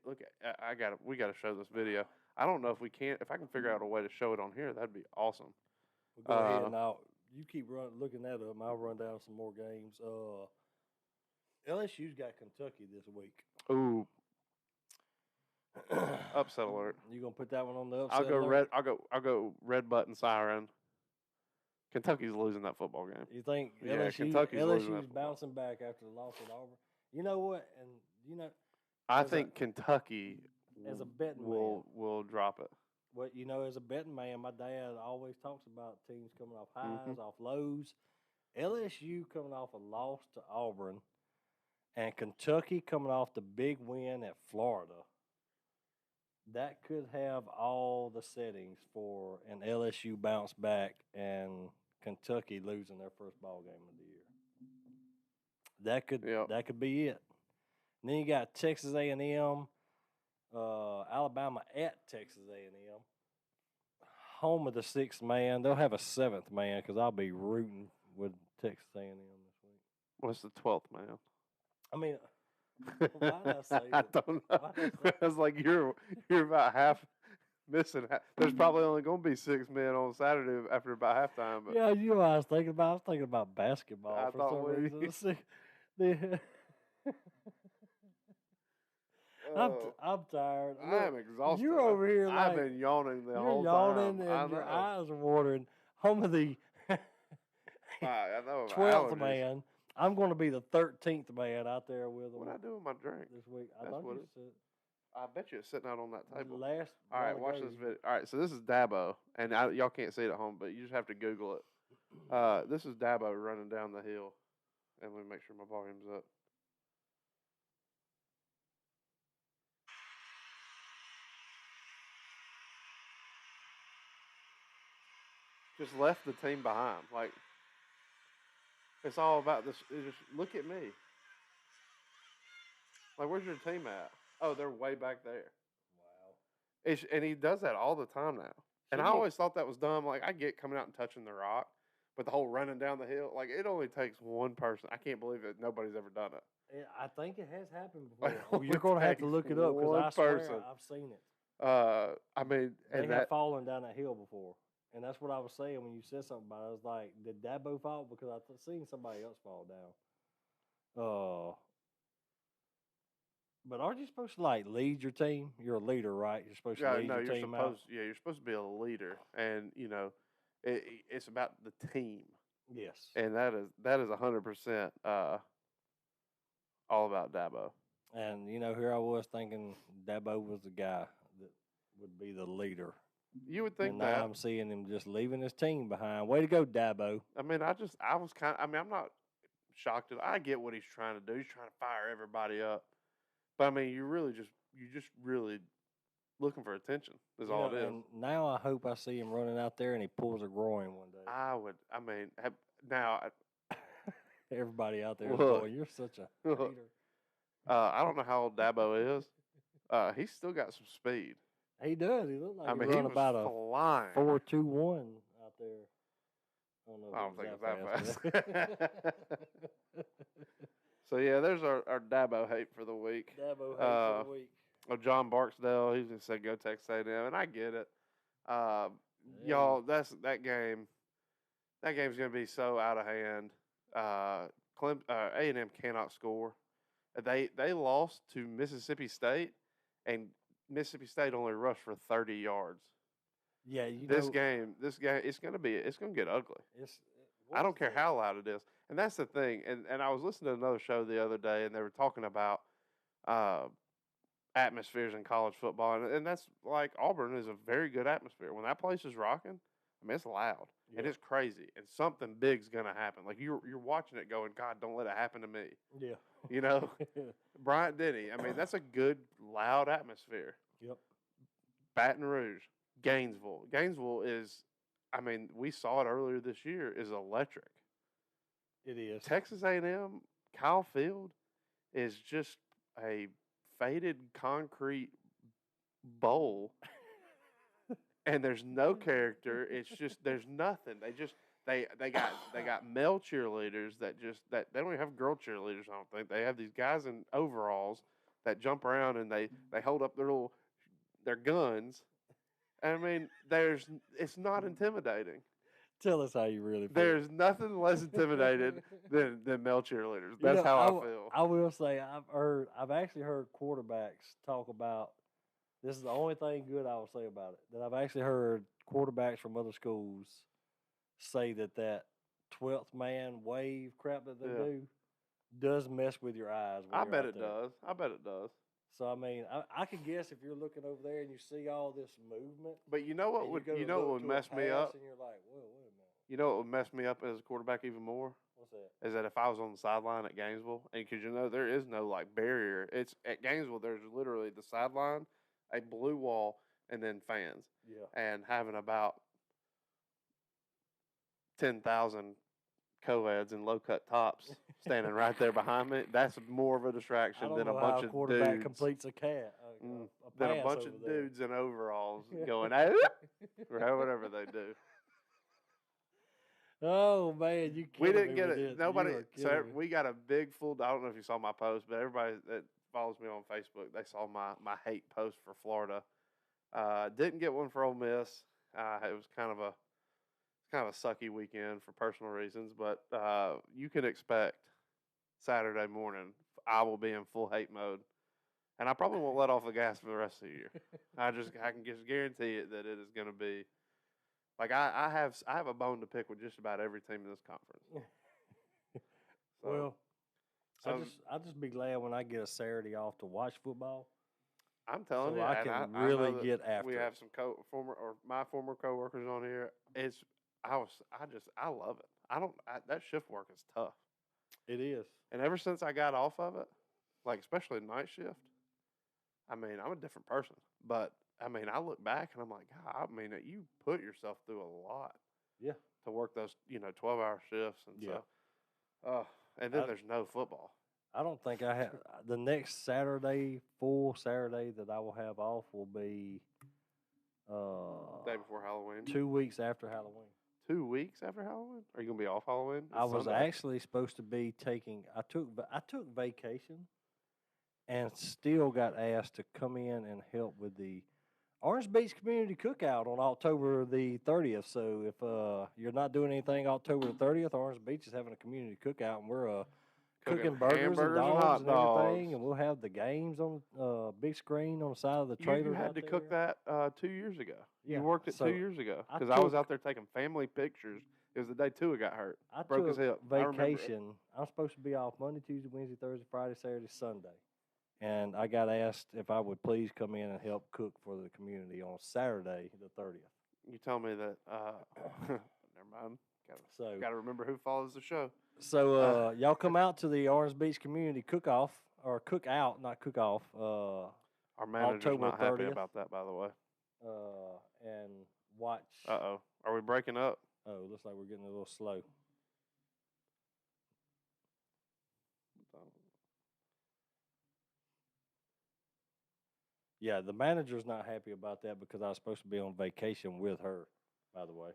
We got to show this video. I don't know if I can figure out a way to show it on here. That'd be awesome. Well, go ahead now. You keep looking that up, and I'll run down some more games. LSU's got Kentucky this week. Ooh. Upset alert. You gonna put that one on the upset I'll go alert? red. I'll go red button siren. Kentucky's losing that football game. You think Yeah, Kentucky's losing that LSU's football. bouncing back after the loss at Auburn? You know what? And you know, I As a- think Kentucky as a betting will drop it. what you know, as a betting man, my dad always talks about teams coming off highs, Mhm. off lows. LSU coming off a loss to Auburn, and Kentucky coming off the big win at Florida. That could have all the settings for an LSU bounce back and Kentucky losing their first ball game of the year. Yep. That could be it. And then you got Texas A&M Alabama at Texas A&M. Home of the 6th man. They'll have a 7th man because I'll be rooting with Texas A&M this week. What's the 12th, man? I mean, why did I say I that? don't know. Why did I say- I was like, you're about half missing. There's probably only going to be 6 men on Saturday after about halftime. But Yeah, you know what I was thinking about? I was thinking about basketball I for thought some maybe- reason. See, the- I'm tired. I Look, am exhausted. you're over here I've like been yawning the you're whole yawning time. and I your know. eyes are watering. Home of the I know. 12th allergies. man. I'm going to be the 13th man out there with them What I do with my drink? this week. I That's thought what you it- said I bet you it's sitting out on that the table. last. All right, while watch ago this you- video. All right, so this is Dabo, and y'all can't see it at home, but you just have to Google it. This is Dabo running down the hill, and let me make sure my volume's up. Just left the team behind. Like, it's all about this. Just look at me. Like, where's your team at? Oh, they're way back there. Wow. And he does that all the time now. And I Shouldn't he- always thought that was dumb. Like, I get coming out and touching the rock, but the whole running down the hill, like, it only takes one person. I can't believe that nobody's ever done it. I think it has happened It before. only You're going to have to takes look it up because one I swear person. I've seen it. I mean, They and have that fallen down that hill before. And that's what I was saying when you said something about it. I was like, did Dabo fall? Because I've seen somebody else fall down. But aren't you supposed to like lead your team? You're a leader, right? You're supposed to yeah, lead no, your you're team supposed. out. Yeah, you're supposed to be a leader, and you know, it's about the team, Yes. and that is 100% all about Dabo. And you know, here I was thinking Dabo was the guy that would be the leader. You would think And that. now I'm seeing him just leaving his team behind. Way to go, Dabo. I mean, I was kind. I mean, I'm not shocked at. I get what he's trying to do. He's trying to fire everybody up, but I mean, you just really looking for attention. Is You all know, it is. and now I hope I see him running out there and he pulls a groin one day. I would. I mean, now. Everybody out there is Look. going, you're such a Look. hater. I don't know how old Dabo is. He's still got some speed. He does. He looks like I he mean, he run was about a flying. 4.21 out there. I don't think it it's that fast. So yeah, there's our Dabo hate for the week. Dabo hate for the week. Oh, John Barksdale, he's just said go Texas A&M, and I get it. Y'all, that game. That game's gonna be so out of hand. A&M cannot score. They lost to Mississippi State, and Mississippi State only rushed for 30 yards. Yeah, you This know, game, it's gonna get ugly. I don't care how loud it is. And that's the thing. And I was listening to another show the other day, and they were talking about atmospheres in college football. And that's like Auburn is a very good atmosphere. When that place is rocking, I mean, it's loud and Yeah. it's crazy. And something big's going to happen. Like you're watching it going, God, don't let it happen to me. Yeah. You know, Bryant Denny. I mean, that's a good, loud atmosphere. Yep. Baton Rouge, Gainesville. Gainesville is, I mean, we saw it earlier this year, is electric. It is. Texas A&M, Kyle Field is just a faded concrete bowl, and there's no character. It's just there's nothing. They got male cheerleaders that they don't even have girl cheerleaders. I don't think they have these guys in overalls that jump around and they hold up their guns. I mean, it's not intimidating. Tell us how you really feel. There's nothing less intimidated than male cheerleaders. That's how I feel. I will say I've actually heard quarterbacks talk about. This is the only thing good I will say about it. That I've actually heard quarterbacks from other schools say that 12th man wave crap that they do does mess with your eyes. I bet it does. I bet it does. So I mean, I could guess if you're looking over there and you see all this movement. But you know what and would go to you know look what would to a mess me pass up? And you're like, whoa, wait a minute. You know what would mess me up as a quarterback even more? What's that? Is that if I was on the sideline at Gainesville, and because you know there is no like barrier. It's at Gainesville. There's literally the sideline, a blue wall, and then fans. Yeah. And having about 10,000 co-eds in low-cut tops standing right there behind me. That's more of a distraction than a bunch of quarterback dudes. completes a a Then a pass bunch over of there. dudes in overalls going, "Ah," or whatever they do. Oh man, you We killing didn't me get with it. this. Nobody. You are So killing me. we got a big full. I don't know if you saw my post, but everybody that follows me on Facebook, they saw my hate post for Florida. Didn't get one for Ole Miss. It was kind of a sucky weekend for personal reasons, but you can expect Saturday morning I will be in full hate mode, and I probably won't let off the gas for the rest of the year. I can just guarantee it that it is going to be like I have a bone to pick with just about every team in this conference. So, Well, so I'll just be glad when I get a Saturday off to watch football. I'm telling So you, I and can I really know that get after we it. have some my former coworkers on here. I love it. That shift work is tough. It is. And ever since I got off of it, like especially night shift, I mean, I'm a different person. But I mean, I look back and I'm like, God, I mean, you put yourself through a lot. Yeah. To work those, 12-hour shifts and Yeah. so. And then there's no football. I don't think I have the next Saturday, full Saturday that I will have off will be Day before Halloween. 2 weeks after Halloween. 2 weeks after Halloween? Are you gonna be off Halloween? I was Sunday. actually supposed to be taking. I took vacation, and still got asked to come in and help with the Orange Beach Community Cookout on October the 30th. So if you're not doing anything October the 30th, Orange Beach is having a community cookout, and we're cooking burgers and hamburgers and dogs hot and dogs. everything, and we'll have the games on big screen on the side of the trailer. You had to cook that 2 years ago. Yeah, You worked it so 2 years ago I because I was took- out there taking family pictures. It was the day Tua got hurt. I broke took his hip. I remember it. vacation. I'm supposed to be off Monday, Tuesday, Wednesday, Thursday, Friday, Saturday, Sunday. And I got asked if I would please come in and help cook for the community on Saturday, the 30th. You tell me that. Never mind. So Got to remember who follows the show. So y'all come out to the Orange Beach Community Cook-Off, or Cookout, not Cook-Off. Our manager's October not happy 30th. about that, by the way. And watch. Uh-oh. Are we breaking up? Oh, looks like we're getting a little slow. Yeah, the manager's not happy about that because I was supposed to be on vacation with her, by the way.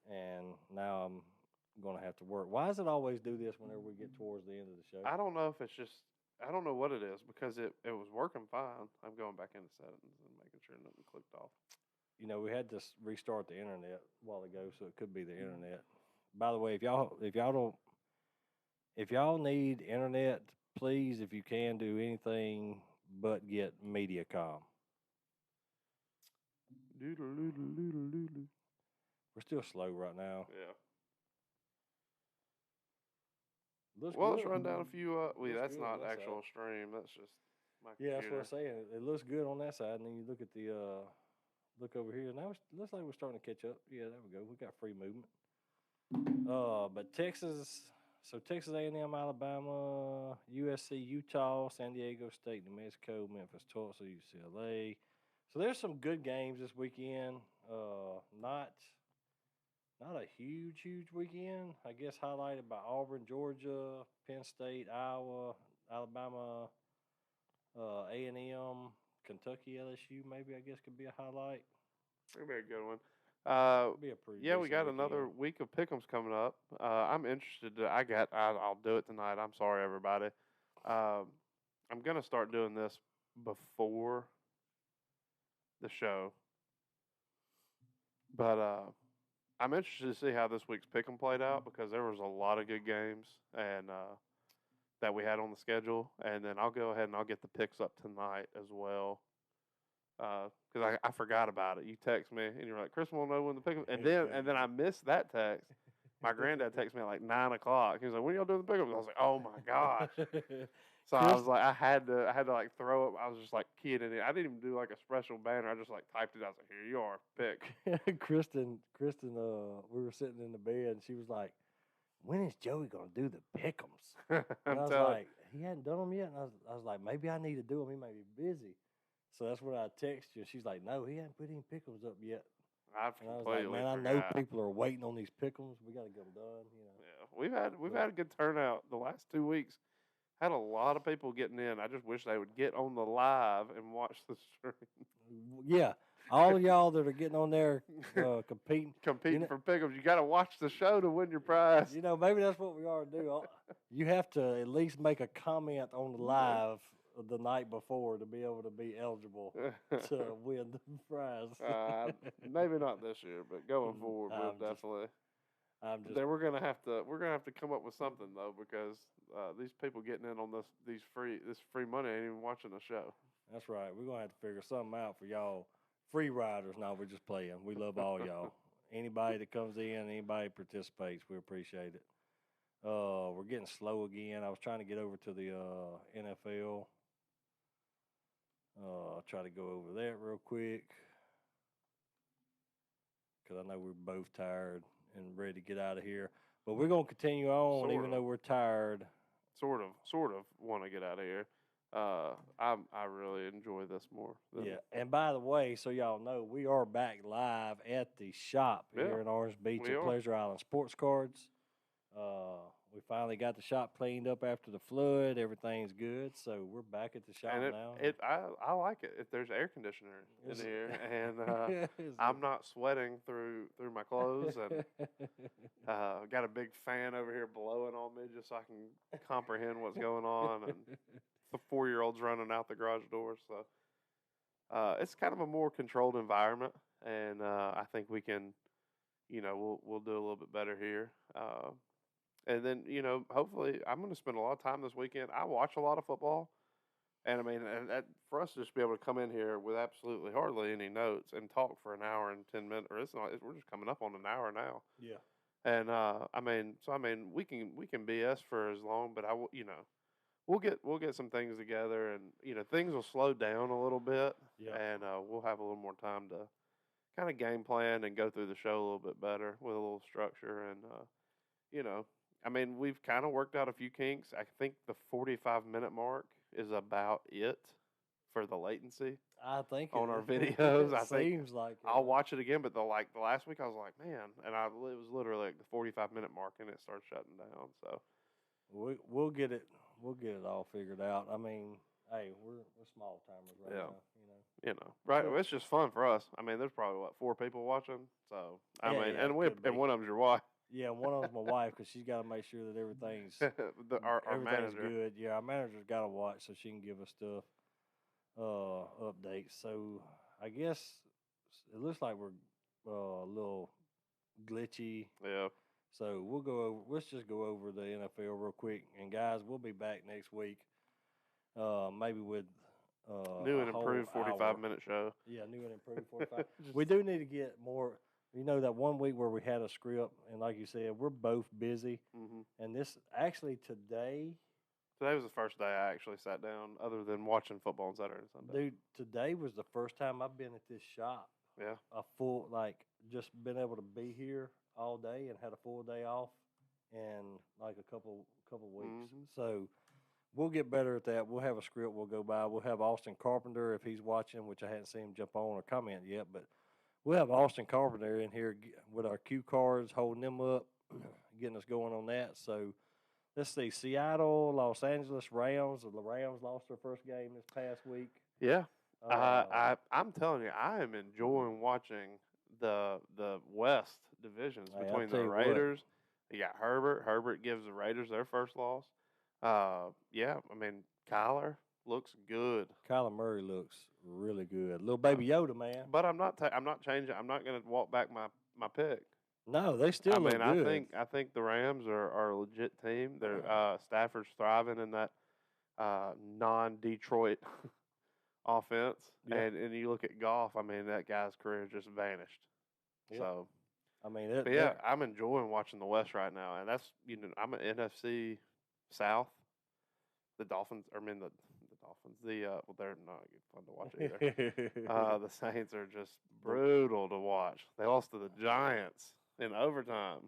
And now I'm going to have to work. Why does it always do this whenever we get towards the end of the show? I don't know if it's just, I don't know what it is because it was working fine. I'm going back into settings and making sure nothing clicked off. You know, we had to restart the internet a while ago, so it could be the internet. By the way, if y'all need internet, please, if you can, do anything but get Mediacom. We're still slow right now. Yeah. Looks Well, good. let's run down a few. That's good not on that actual side. stream. That's just my Yeah, that's computer. what I'm saying. It looks good on that side, and then you look at the look over here. Now it looks like we're starting to catch up. Yeah, there we go. We got free movement. But Texas. So Texas A&M, Alabama, USC, Utah, San Diego State, New Mexico, Memphis, Tulsa, UCLA. So there's some good games this weekend. Not a huge weekend. I guess highlighted by Auburn, Georgia, Penn State, Iowa, Alabama, A&M, Kentucky, LSU. Maybe I guess could be a highlight. That'd be a good one. Be a pretty. Yeah, we decent got another weekend. week of pick'ems coming up. I'm interested. I'll do it tonight. I'm sorry, everybody. I'm gonna start doing this before the show, but I'm interested to see how this week's pick'em played out because there was a lot of good games and that we had on the schedule, and then I'll go ahead and I'll get the picks up tonight as well. Because I forgot about it. You text me and you're like, Chris won't know when the pick 'em, and then I missed that text. My granddad texted me at like 9 o'clock. He was like, "When y'all doing the pickup?" I was like, "Oh my gosh!" So I was like, I had to like throw up. I was just like keying it in. I didn't even do like a special banner. I just like typed it. I was like, "Here you are, pick." Kristen, we were sitting in the bed and she was like, "When is Joey gonna do the pick'ems?" And I was like, "He hadn't done them yet." And I was like, "Maybe I need to do them. He may be busy." So that's when I texted you. She's like, "No, he hasn't put any pick'ems up yet." I've And I was completely like, "Man, forgot. I know people are waiting on these pick'ems. We got to get them done." You know. Yeah, we've had a good turnout the last 2 weeks. Had a lot of people getting in. I just wish they would get on the live and watch the stream. Yeah, all of y'all that are getting on there competing. Competing know- for pick'ems, you got to watch the show to win your prize. You know, maybe that's what we ought to do. You have to at least make a comment on the live the night before to be able to be eligible to win the prize. Maybe not this year, but going forward, we'll I'm just- definitely. I'm just Then we're gonna have to come up with something though, because these people getting in on this free money ain't even watching the show. That's right. We're gonna have to figure something out for y'all free riders. Now we're just playing. We love all y'all. Anybody that comes in, anybody participates, we appreciate it. We're getting slow again. I was trying to get over to the NFL. Try to go over that real quick because I know we're both tired and ready to get out of here. But we're gonna continue on, even though we're tired. Sort of want to get out of here. I really enjoy this more. Yeah, and by the way, so y'all know, we are back live at the shop here in Orange Beach we at are. Pleasure Island Sports Cards. We finally got the shop cleaned up after the flood. Everything's good, so we're back at the shop And now. I like it. If there's air conditioner in here, and I'm not sweating through my clothes, and got a big fan over here blowing on me just so I can comprehend what's going on, and the 4-year-old's running out the garage door. So it's kind of a more controlled environment, and I think we can, we'll do a little bit better here. And then, hopefully, I'm going to spend a lot of time this weekend. I watch a lot of football. And I mean, for us to just be able to come in here with absolutely hardly any notes and talk for an hour and 10 minutes, or we're just coming up on an hour now. Yeah. And we can BS for as long, but we'll get some things together, and things will slow down a little bit, and we'll have a little more time to kind of game plan and go through the show a little bit better with a little structure, and we've kind of worked out a few kinks. I think the 45-minute mark is about it for the latency. I think on our videos. I think seems like it. I'll watch it again, but the last week I was like, man, and it was literally like the 45-minute mark, and it started shutting down. So we'll get it all figured out. I mean, hey, we're small timers right now, right? So- Well, it's just fun for us. I mean, there's probably 4 people watching. So it could be. one of them's your wife. Yeah, one of them's my wife because she's got to make sure that everything's our everything's manager. good. Yeah, our manager's got to watch so she can give us stuff, updates. So I guess it looks like we're a little glitchy. Yeah. So we'll go over. Let's just go over the NFL real quick. And guys, we'll be back next week. Maybe with New a and improved whole hour. 45-minute show. Yeah, new and improved 45. We do need to get more. That one week where we had a script, and like you said, we're both busy. Mm-hmm. And this actually today, Today was the first day I actually sat down, other than watching football on Saturday and Sunday. dude, today was the first time I've been at this shop. Yeah. A full, just been able to be here all day and had a full day off in like a couple weeks. Mm-hmm. So we'll get better at that. We'll have a script we'll go by. We'll have Austin Carpenter if he's watching, which I hadn't seen him jump on or comment yet, but we'll have Austin Carpenter in here with our cue cards, holding them up, getting us going on that. So let's see, Seattle, Los Angeles Rams. The Rams lost their first game this past week. Yeah. I'm telling you, I am enjoying watching the West divisions Hey, between I'll tell the you what. Raiders. You got Herbert. Herbert gives the Raiders their first loss. Kyler looks good. Kyler Murray looks really good. Little baby Yoda, man. But I'm not changing. I'm not going to walk back my pick. No, they still look good. I think the Rams are a legit team. They're Stafford's thriving in that non-Detroit offense, Yeah. and you look at Goff. I mean, that guy's career just vanished. Yeah. So, I mean, I'm enjoying watching the West right now, and that's I'm an NFC South. The Dolphins, the Dolphins. They're not fun to watch either. The Saints are just brutal to watch. They lost to the Giants in overtime.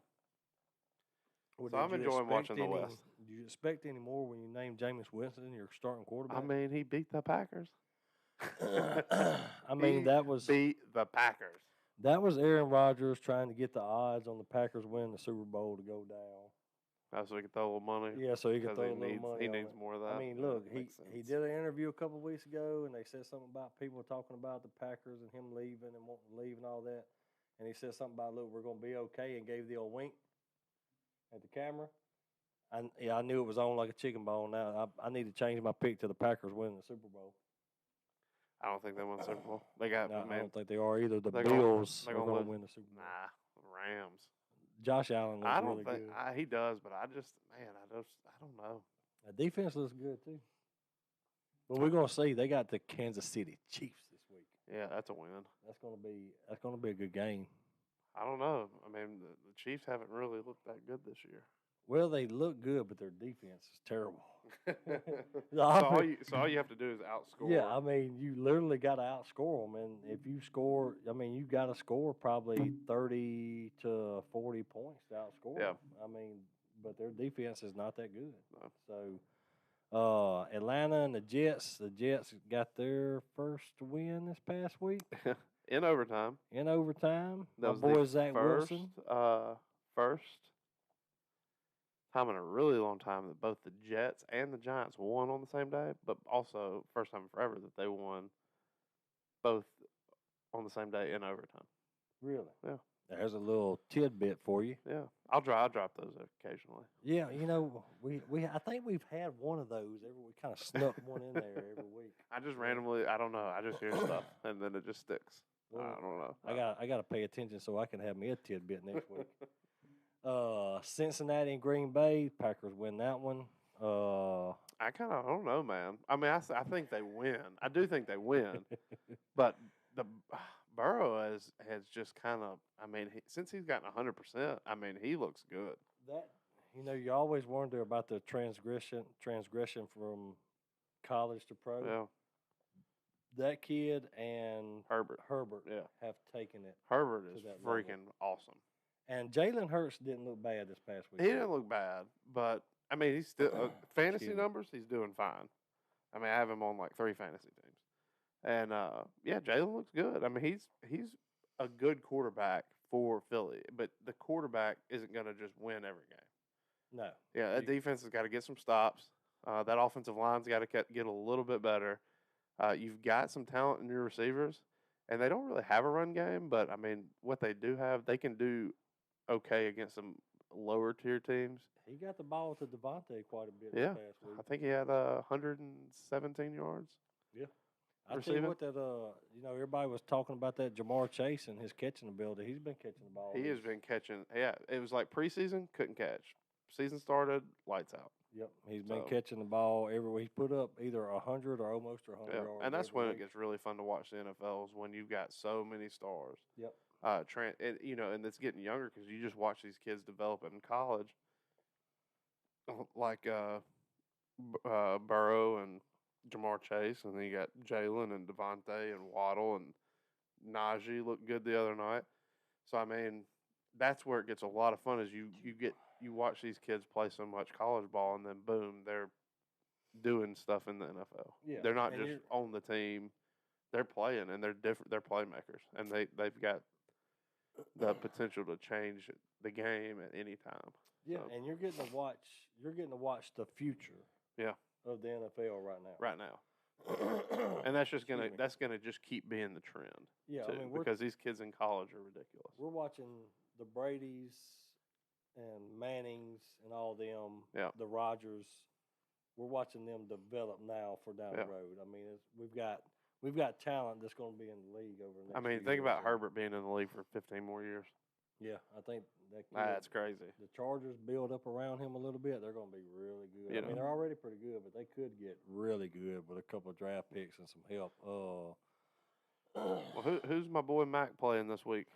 Well, So I'm did you enjoying watching expect the any- West. Do you expect any more when you name Jameis Winston your starting quarterback? I mean, he beat the Packers. I mean, He that was beat the Packers. Aaron Rodgers trying to get the odds on the Packers winning the Super Bowl to go down. So he can throw a little money. Yeah, so he could 'Cause throw he a little needs, money he on needs it. more of that. I mean, Yeah, look, makes he sense. did an interview a couple of weeks ago, and they said something about people talking about the Packers and him leaving and wanting to leave and all that. And he said something about, look, we're going to be okay, and gave the old wink at the camera. I knew it was on like a chicken bone. Now I need to change my pick to the Packers winning the Super Bowl. I don't think they won the Super Bowl. They got, No, I I mean, don't think they are either. The they're Bills they're are gonna going to lose. win the Super Bowl. Nah, Rams. Josh Allen looks I don't really think good. he does, but I don't know. The defense looks good too. But we're gonna see. They got the Kansas City Chiefs this week. Yeah, that's a win. That's gonna be a good game. I don't know. I mean, the Chiefs haven't really looked that good this year. Well, they look good, but their defense is terrible. so all you have to do is outscore. Yeah, I mean, you literally got to outscore them, and if you score, I mean, you got to score probably 30 to 40 points to outscore. Yeah. Them. I mean, but their defense is not that good. No. So, Atlanta and the Jets got their first win this past week In overtime. in overtime. That My was boy the Zach first, Wilson. First time in a really long time that both the Jets and the Giants won on the same day, but also first time forever that they won both on the same day in overtime. Really? Yeah. There's a little tidbit for you. Yeah, I'll drop those occasionally. Yeah, I think we've had one of those. We kind of snuck one in there every week. I just randomly, I don't know, I just hear stuff and then it just sticks. Well, I don't know. I got to pay attention so I can have me a tidbit next week. Cincinnati and Green Bay, Packers win that one. I don't know, man. I mean, I think they win. I do think they win, but the Burrow has just kind of. I mean, since he's gotten 100%, I mean, he looks good. That you always wonder about the transgression from college to pro. Yeah. That kid and Herbert have taken it. Herbert is that freaking awesome. And Jalen Hurts didn't look bad this past week. He didn't look bad, but I mean, he's still fantasy numbers. He's doing fine. I mean, I have him on like 3 fantasy teams, and yeah, Jalen looks good. I mean, he's a good quarterback for Philly, but the quarterback isn't going to just win every game. No. Yeah, that defense has got to get some stops. That offensive line's got to get a little bit better. You've got some talent in your receivers, and they don't really have a run game, but I mean, what they do have, they can do okay against some lower tier teams. He got the ball to Devontae quite a bit Yeah, this past week. I think he had 117 yards. Yeah. I tell you what, everybody was talking about that Jamar Chase and his catching ability. He's been catching the ball. He has been catching. Yeah, it was like preseason, couldn't catch. Season started, lights out. Yep, he's been catching the ball every week. He put up either 100 or almost 100 yards. And that's when it gets really fun to watch the NFL is when you've got so many stars. Yep. And it's getting younger because you just watch these kids develop in college, like Burrow and Jamar Chase, and then you got Jalen and Devontae and Waddle and Najee looked good the other night. So I mean, that's where it gets a lot of fun. Is you watch these kids play so much college ball, and then boom, they're doing stuff in the NFL. Yeah, they're not just on the team; they're playing, and they're different. They're playmakers, and they've got the potential to change the game at any time. Yeah, and you're getting to watch the future. Yeah. Of the NFL right now. And that's gonna just keep being the trend. Yeah, too, because these kids in college are ridiculous. We're watching the Bradys and Mannings and all them. Yeah. The Rodgers. We're watching them develop now for down the road. I mean, we've got talent that's going to be in the league over the next. I mean, think about Herbert being in the league for 15 more years. Yeah, I think that's crazy. The Chargers build up around him a little bit. They're going to be really good. Yeah. I mean, they're already pretty good, but they could get really good with a couple of draft picks and some help. Well, who's my boy Mac playing this week?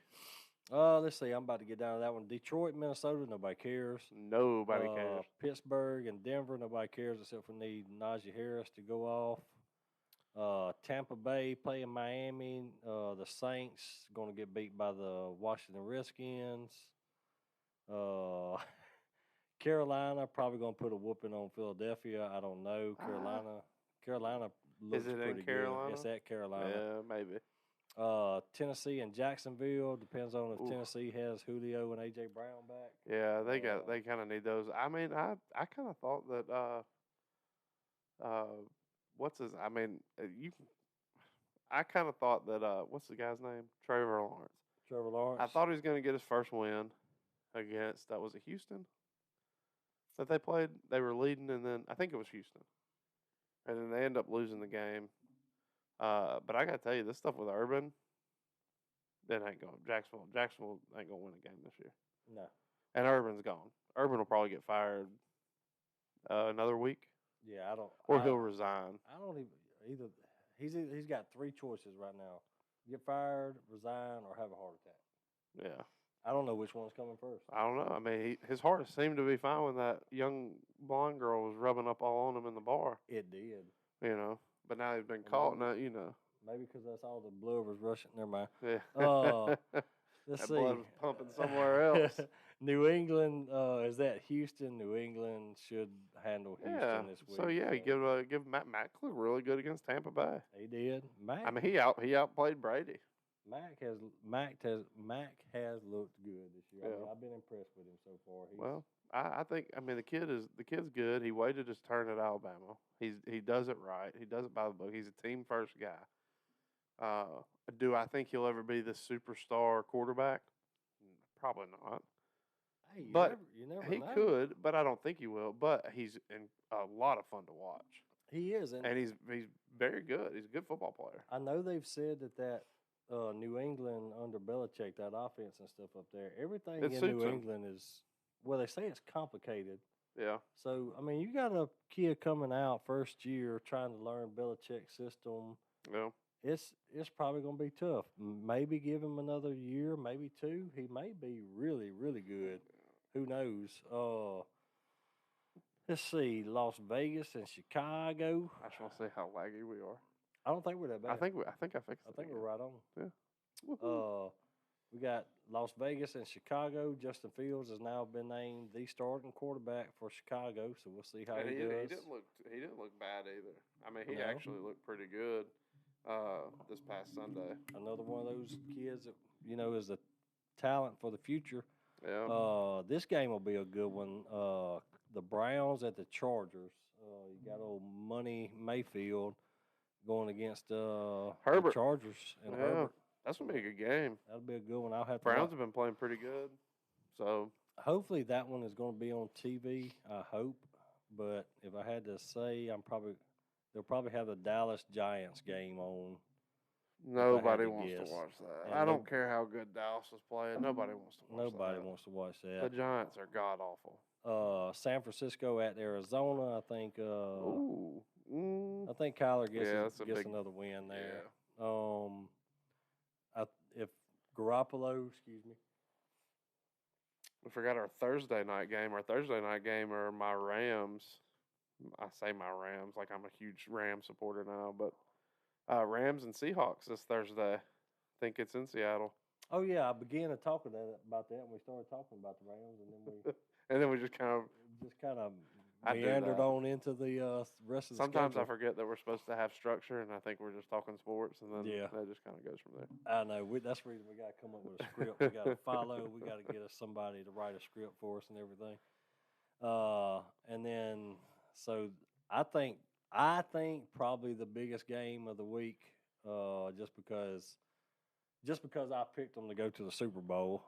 Let's see. I'm about to get down to that one. Detroit, Minnesota, nobody cares. Nobody cares. Pittsburgh and Denver, nobody cares except for need Najee Harris to go off. Tampa Bay playing Miami. The Saints going to get beat by the Washington Redskins. Carolina probably going to put a whooping on Philadelphia. I don't know. Carolina looks Is it pretty in Carolina? good. It's at Carolina. Yeah, maybe. Tennessee and Jacksonville. Depends on if Oof. Tennessee has Julio and AJ Brown back. Yeah, Uh, they kind of need those. I mean, I kind of thought that uh what's his? I mean, you. I kind of thought that what's the guy's name? Trevor Lawrence. Trevor Lawrence. I thought he was going to get his first win against was it Houston that they played? They were leading, and then I think it was Houston, and then they end up losing the game. But I got to tell you, this stuff with Urban, that ain't going. Jacksonville ain't going to win a game this year. No. And Urban's gone. Urban will probably get fired another week, Yeah, I don't. or he'll resign. I don't even either. He's got three choices right now: get fired, resign, or have a heart attack. Yeah, I don't know which one's coming first. I don't know. I mean, his heart seemed to be fine when that young blonde girl was rubbing up all on him in the bar. It did. You know, but now he's been caught. Now you know. Maybe because that's all the blood was rushing. Never mind. Yeah. Let's that see. blood was pumping somewhere else. New England is that Houston? New England should handle Houston this week. So yeah, give Matt looked really good against Tampa Bay. He did. Mac. I mean, he outplayed Brady. Mac has looked good this year. I mean, Yeah. I've been impressed with him so far. Well, I think the kid's good. He waited his turn at Alabama. He does it right. He does it by the book. He's a team first guy. Do I think he'll ever be the superstar quarterback? Probably not. Hey, But you never He know. could, but I don't think he will. But he's a lot of fun to watch, He is, and and he's very good. He's a good football player. I know they've said that New England under Belichick, that offense and stuff up there, everything It in suits New him. England is, well, they say it's complicated. Yeah, So, I mean, you got a kid coming out first year trying to learn Belichick's system. yeah. It's probably going to be tough. Maybe give him another year, maybe two. He may be really, really good. Who knows? Let's see, Las Vegas and Chicago. I just want to see how laggy we are. I don't think we're that bad. I think I fixed it. I think we're right on. Yeah. We got Las Vegas and Chicago. Justin Fields has now been named the starting quarterback for Chicago, so we'll see how And he he does. didn't look bad either. I mean, he No. actually looked pretty good this past Sunday. Another one of those kids that is a talent for the future. Yeah. This game will be a good one. The Browns at the Chargers. You got old Money Mayfield going against the Herbert. Chargers and Yeah. Herbert. That's gonna be a good game. That'll be a good one. I'll have to. Browns have been playing pretty good. So Hopefully that one is going to be on TV. I hope, but if I had to say, they'll probably have the Dallas Giants game on. nobody to wants guess. to watch that. And I don't care how good Dallas is playing. Nobody wants to watch Nobody that. wants to watch The that. Giants are god awful. San Francisco at Arizona. I think. Ooh. I think Kyler Yeah, that's a gets big- another win there. Yeah. If Garoppolo, excuse me. We forgot our Thursday night game. Our Thursday night game are my Rams. I say my Rams like I'm a huge Ram supporter now, but Rams and Seahawks this Thursday. I think it's in Seattle. Oh yeah, I began to talk about that, and we started talking about the Rams, and then we And then we just kind of I do meandered that. on into the rest of the sometimes I schedule. forget that we're supposed to have structure, and I think we're just talking sports, and then Yeah. that just kind of goes from there. I know. That's the reason we got to come up with a script. We got to follow. We got to get us somebody to write a script for us and everything. And then, so I think probably the biggest game of the week, just because I picked them to go to the Super Bowl,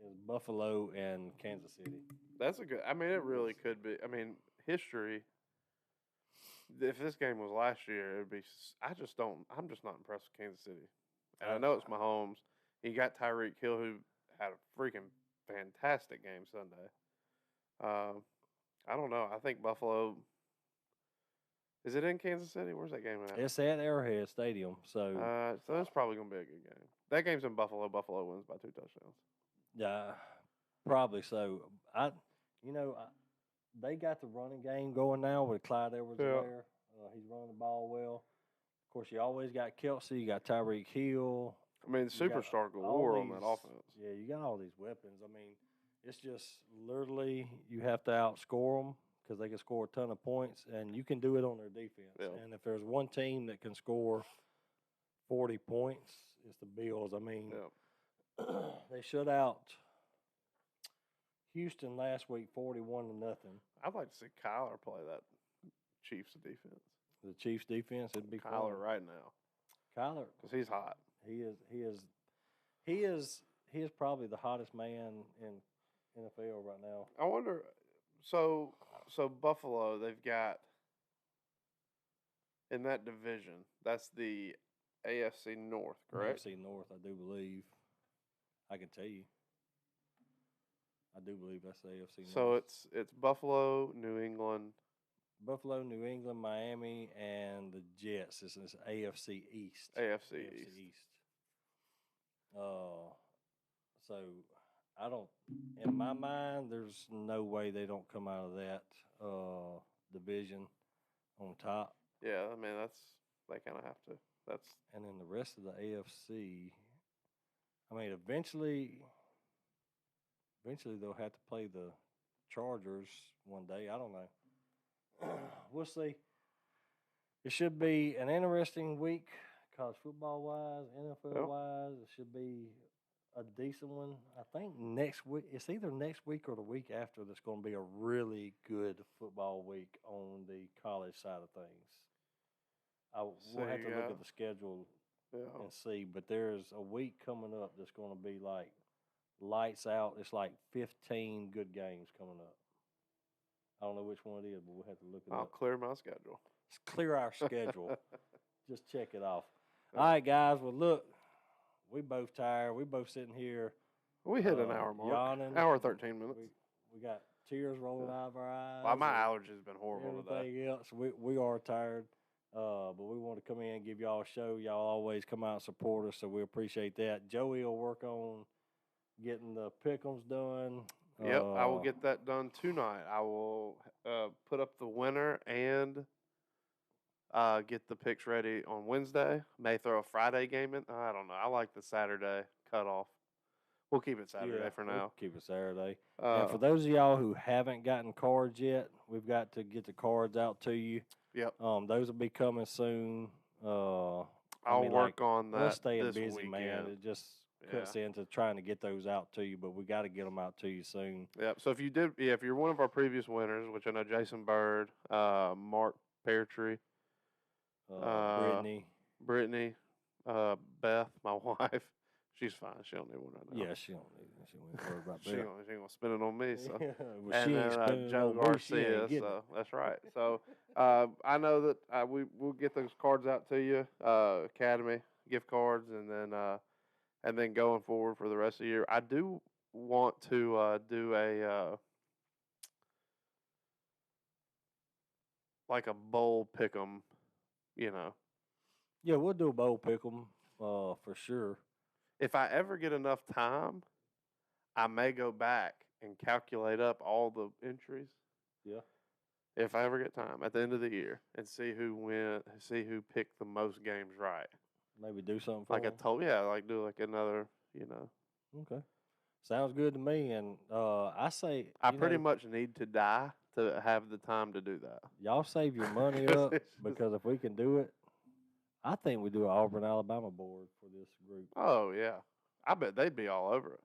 is Buffalo and Kansas City. That's a good. I mean, it really could be. I mean, history. If this game was last year, it'd be. I'm just not impressed with Kansas City. And I know it's Mahomes. He got Tyreek Hill, who had a freaking fantastic game Sunday. I don't know. I think Buffalo. Is it in Kansas City? Where's that game at? It's at Arrowhead Stadium, so So it's probably gonna be a good game. That game's in Buffalo. Buffalo wins by 2 touchdowns. yeah, probably so. They got the running game going now with Clyde Edwards-Helaire. He's running the ball well. Of course, you always got Kelsey. You got Tyreek Hill. I mean, You got superstar all galore on that these- offense. Yeah, you got all these weapons. I mean, it's just literally you have to outscore them because they can score a ton of points, and you can do it on their defense. Yeah. And if there's one team that can score 40 points. It's the Bills. I mean, Yeah. they shut out Houston last week 41-0. I'd like to see Kyler play that Chiefs defense. The Chiefs defense, it'd be Kyler fun. right now Kyler, because he's hot. he is probably the hottest man in NFL right now. I wonder. So Buffalo, they've got in that division. That's the AFC North, correct? AFC North, I do believe. I can tell you. I do believe that's the AFC North. So it's Buffalo, New England. Buffalo, New England, Miami, and the Jets. This is AFC East. AFC East. So I don't. In my mind, there's no way they don't come out of that division on top. Yeah, I mean they kind of have to. That's And then the rest of the AFC. I mean, eventually they'll have to play the Chargers one day. I don't know. We'll see. It should be an interesting week, college football wise, NFL wise. It should be a decent one. I think next week, it's either next week or the week after that's going to be a really good football week on the college side of things. We'll have to look at the schedule and see, but there's a week coming up that's going to be like lights out. It's like 15 good games coming up. I don't know which one it is, but we'll have to look it up. I'll clear my schedule. Let's clear our schedule. Just check it off. All right, guys. Well, look, we both tired. We both sitting here. We hit an hour mark. Yawning. Hour 13 minutes. We got tears rolling out of our eyes. Well, my allergies been horrible today. Everything else, we are tired. But we want to come in and give y'all a show. Y'all always come out and support us, so we appreciate that. Joey will work on getting the pick'ems done. Yep, I will get that done tonight. I will put up the winner and get the picks ready on Wednesday. May throw a Friday game in. I don't know. I like the Saturday cutoff. We'll keep it Saturday for now. We'll keep it Saturday. And for those of y'all who haven't gotten cards yet, we've got to get the cards out to you. Yep. Those will be coming soon. I'll work on that. We're staying this busy, weekend. man. It just cuts into trying to get those out to you, but we got to get them out to you soon. Yep. So if you're one of our previous winners, which I know Jason Bird, Mark Peartree, Brittany, Beth, my wife, she's fine. She don't need one right now. Yeah, she don't need it. She won't worry about that. She ain't gonna spend it on me. So. Well, And then Joe Garcia. So that's right. So I know that we'll get those cards out to you, Academy gift cards, and then going forward for the rest of the year, I do want to do a like a bowl pick'em, you know. Yeah, we'll do a bowl pick'em for sure. If I ever get enough time, I may go back and calculate up all the entries. Yeah. If I ever get time at the end of the year and see who picked the most games right. Maybe do something for like them. like do like another, you know. Okay. Sounds good to me. And I say I pretty much need to die to have the time to do that. Y'all save your money up because if we can do it, I think we do an Auburn, Alabama board for this group. Oh yeah, I bet they'd be all over it.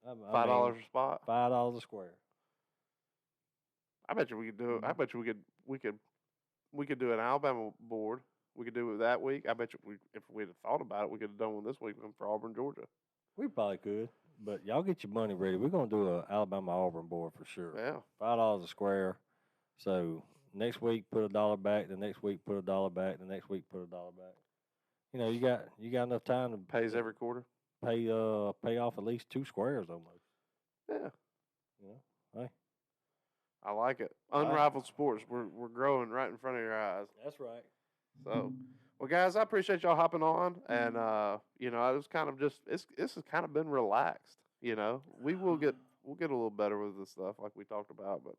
$5 a spot. $5 a square. I bet you we could do it. I bet you we could do an Alabama board. We could do it that week. I bet you if we'd have thought about it, we could have done one this week for Auburn, Georgia. We probably could, but y'all get your money ready. We're gonna do an Alabama Auburn board for sure. Yeah, $5 a square. So next week put $1 back. The next week put $1 back. The next week put $1 back. You know, you got enough time to pays every quarter. Pay off at least 2 squares almost. Yeah. You know, hey. I like it. Unrivaled Sports. We're growing right in front of your eyes. That's right. So, well, guys, I appreciate y'all hopping on, and you know, it was kind of just this has kind of been relaxed. You know, we'll get a little better with this stuff like we talked about, but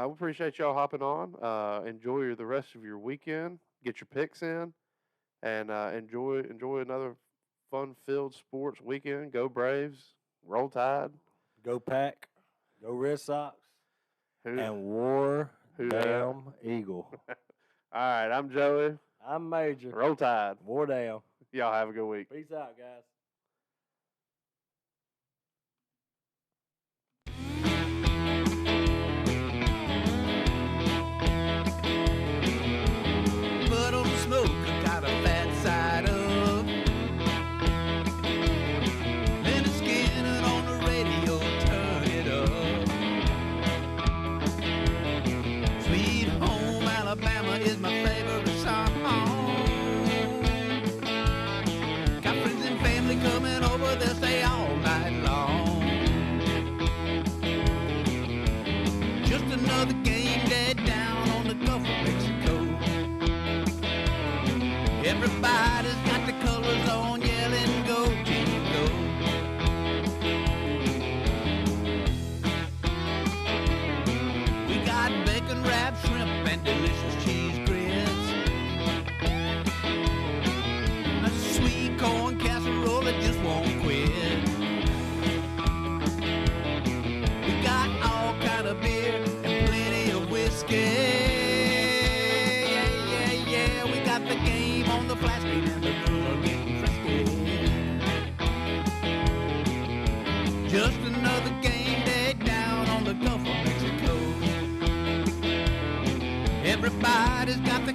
we appreciate y'all hopping on. Enjoy the rest of your weekend. Get your picks in, and enjoy another fun-filled sports weekend. Go Braves. Roll Tide. Go Pack. Go Red Sox. And War Damn Eagle. All right, I'm Joey. I'm Major. Roll Tide. War Down. Y'all have a good week. Peace out, guys. Put on the smoke, got a fat side up. Leonard Skinner on the radio, turn it up. Sweet Home Alabama is my favorite song. Got friends and family coming over, they'll stay all night long. Just another game day down on the Gulf of Mexico. Everybody's got the colors on, yelling, go, team, go. We got bacon wrapped shrimp and delicious cheese grits. A sweet corn casserole that just won't quit. We got all kind of beer and plenty of whiskey. We got the game on the flat screen and the girls are getting frisky. Just another game day down on the Gulf of Mexico. Everybody's got the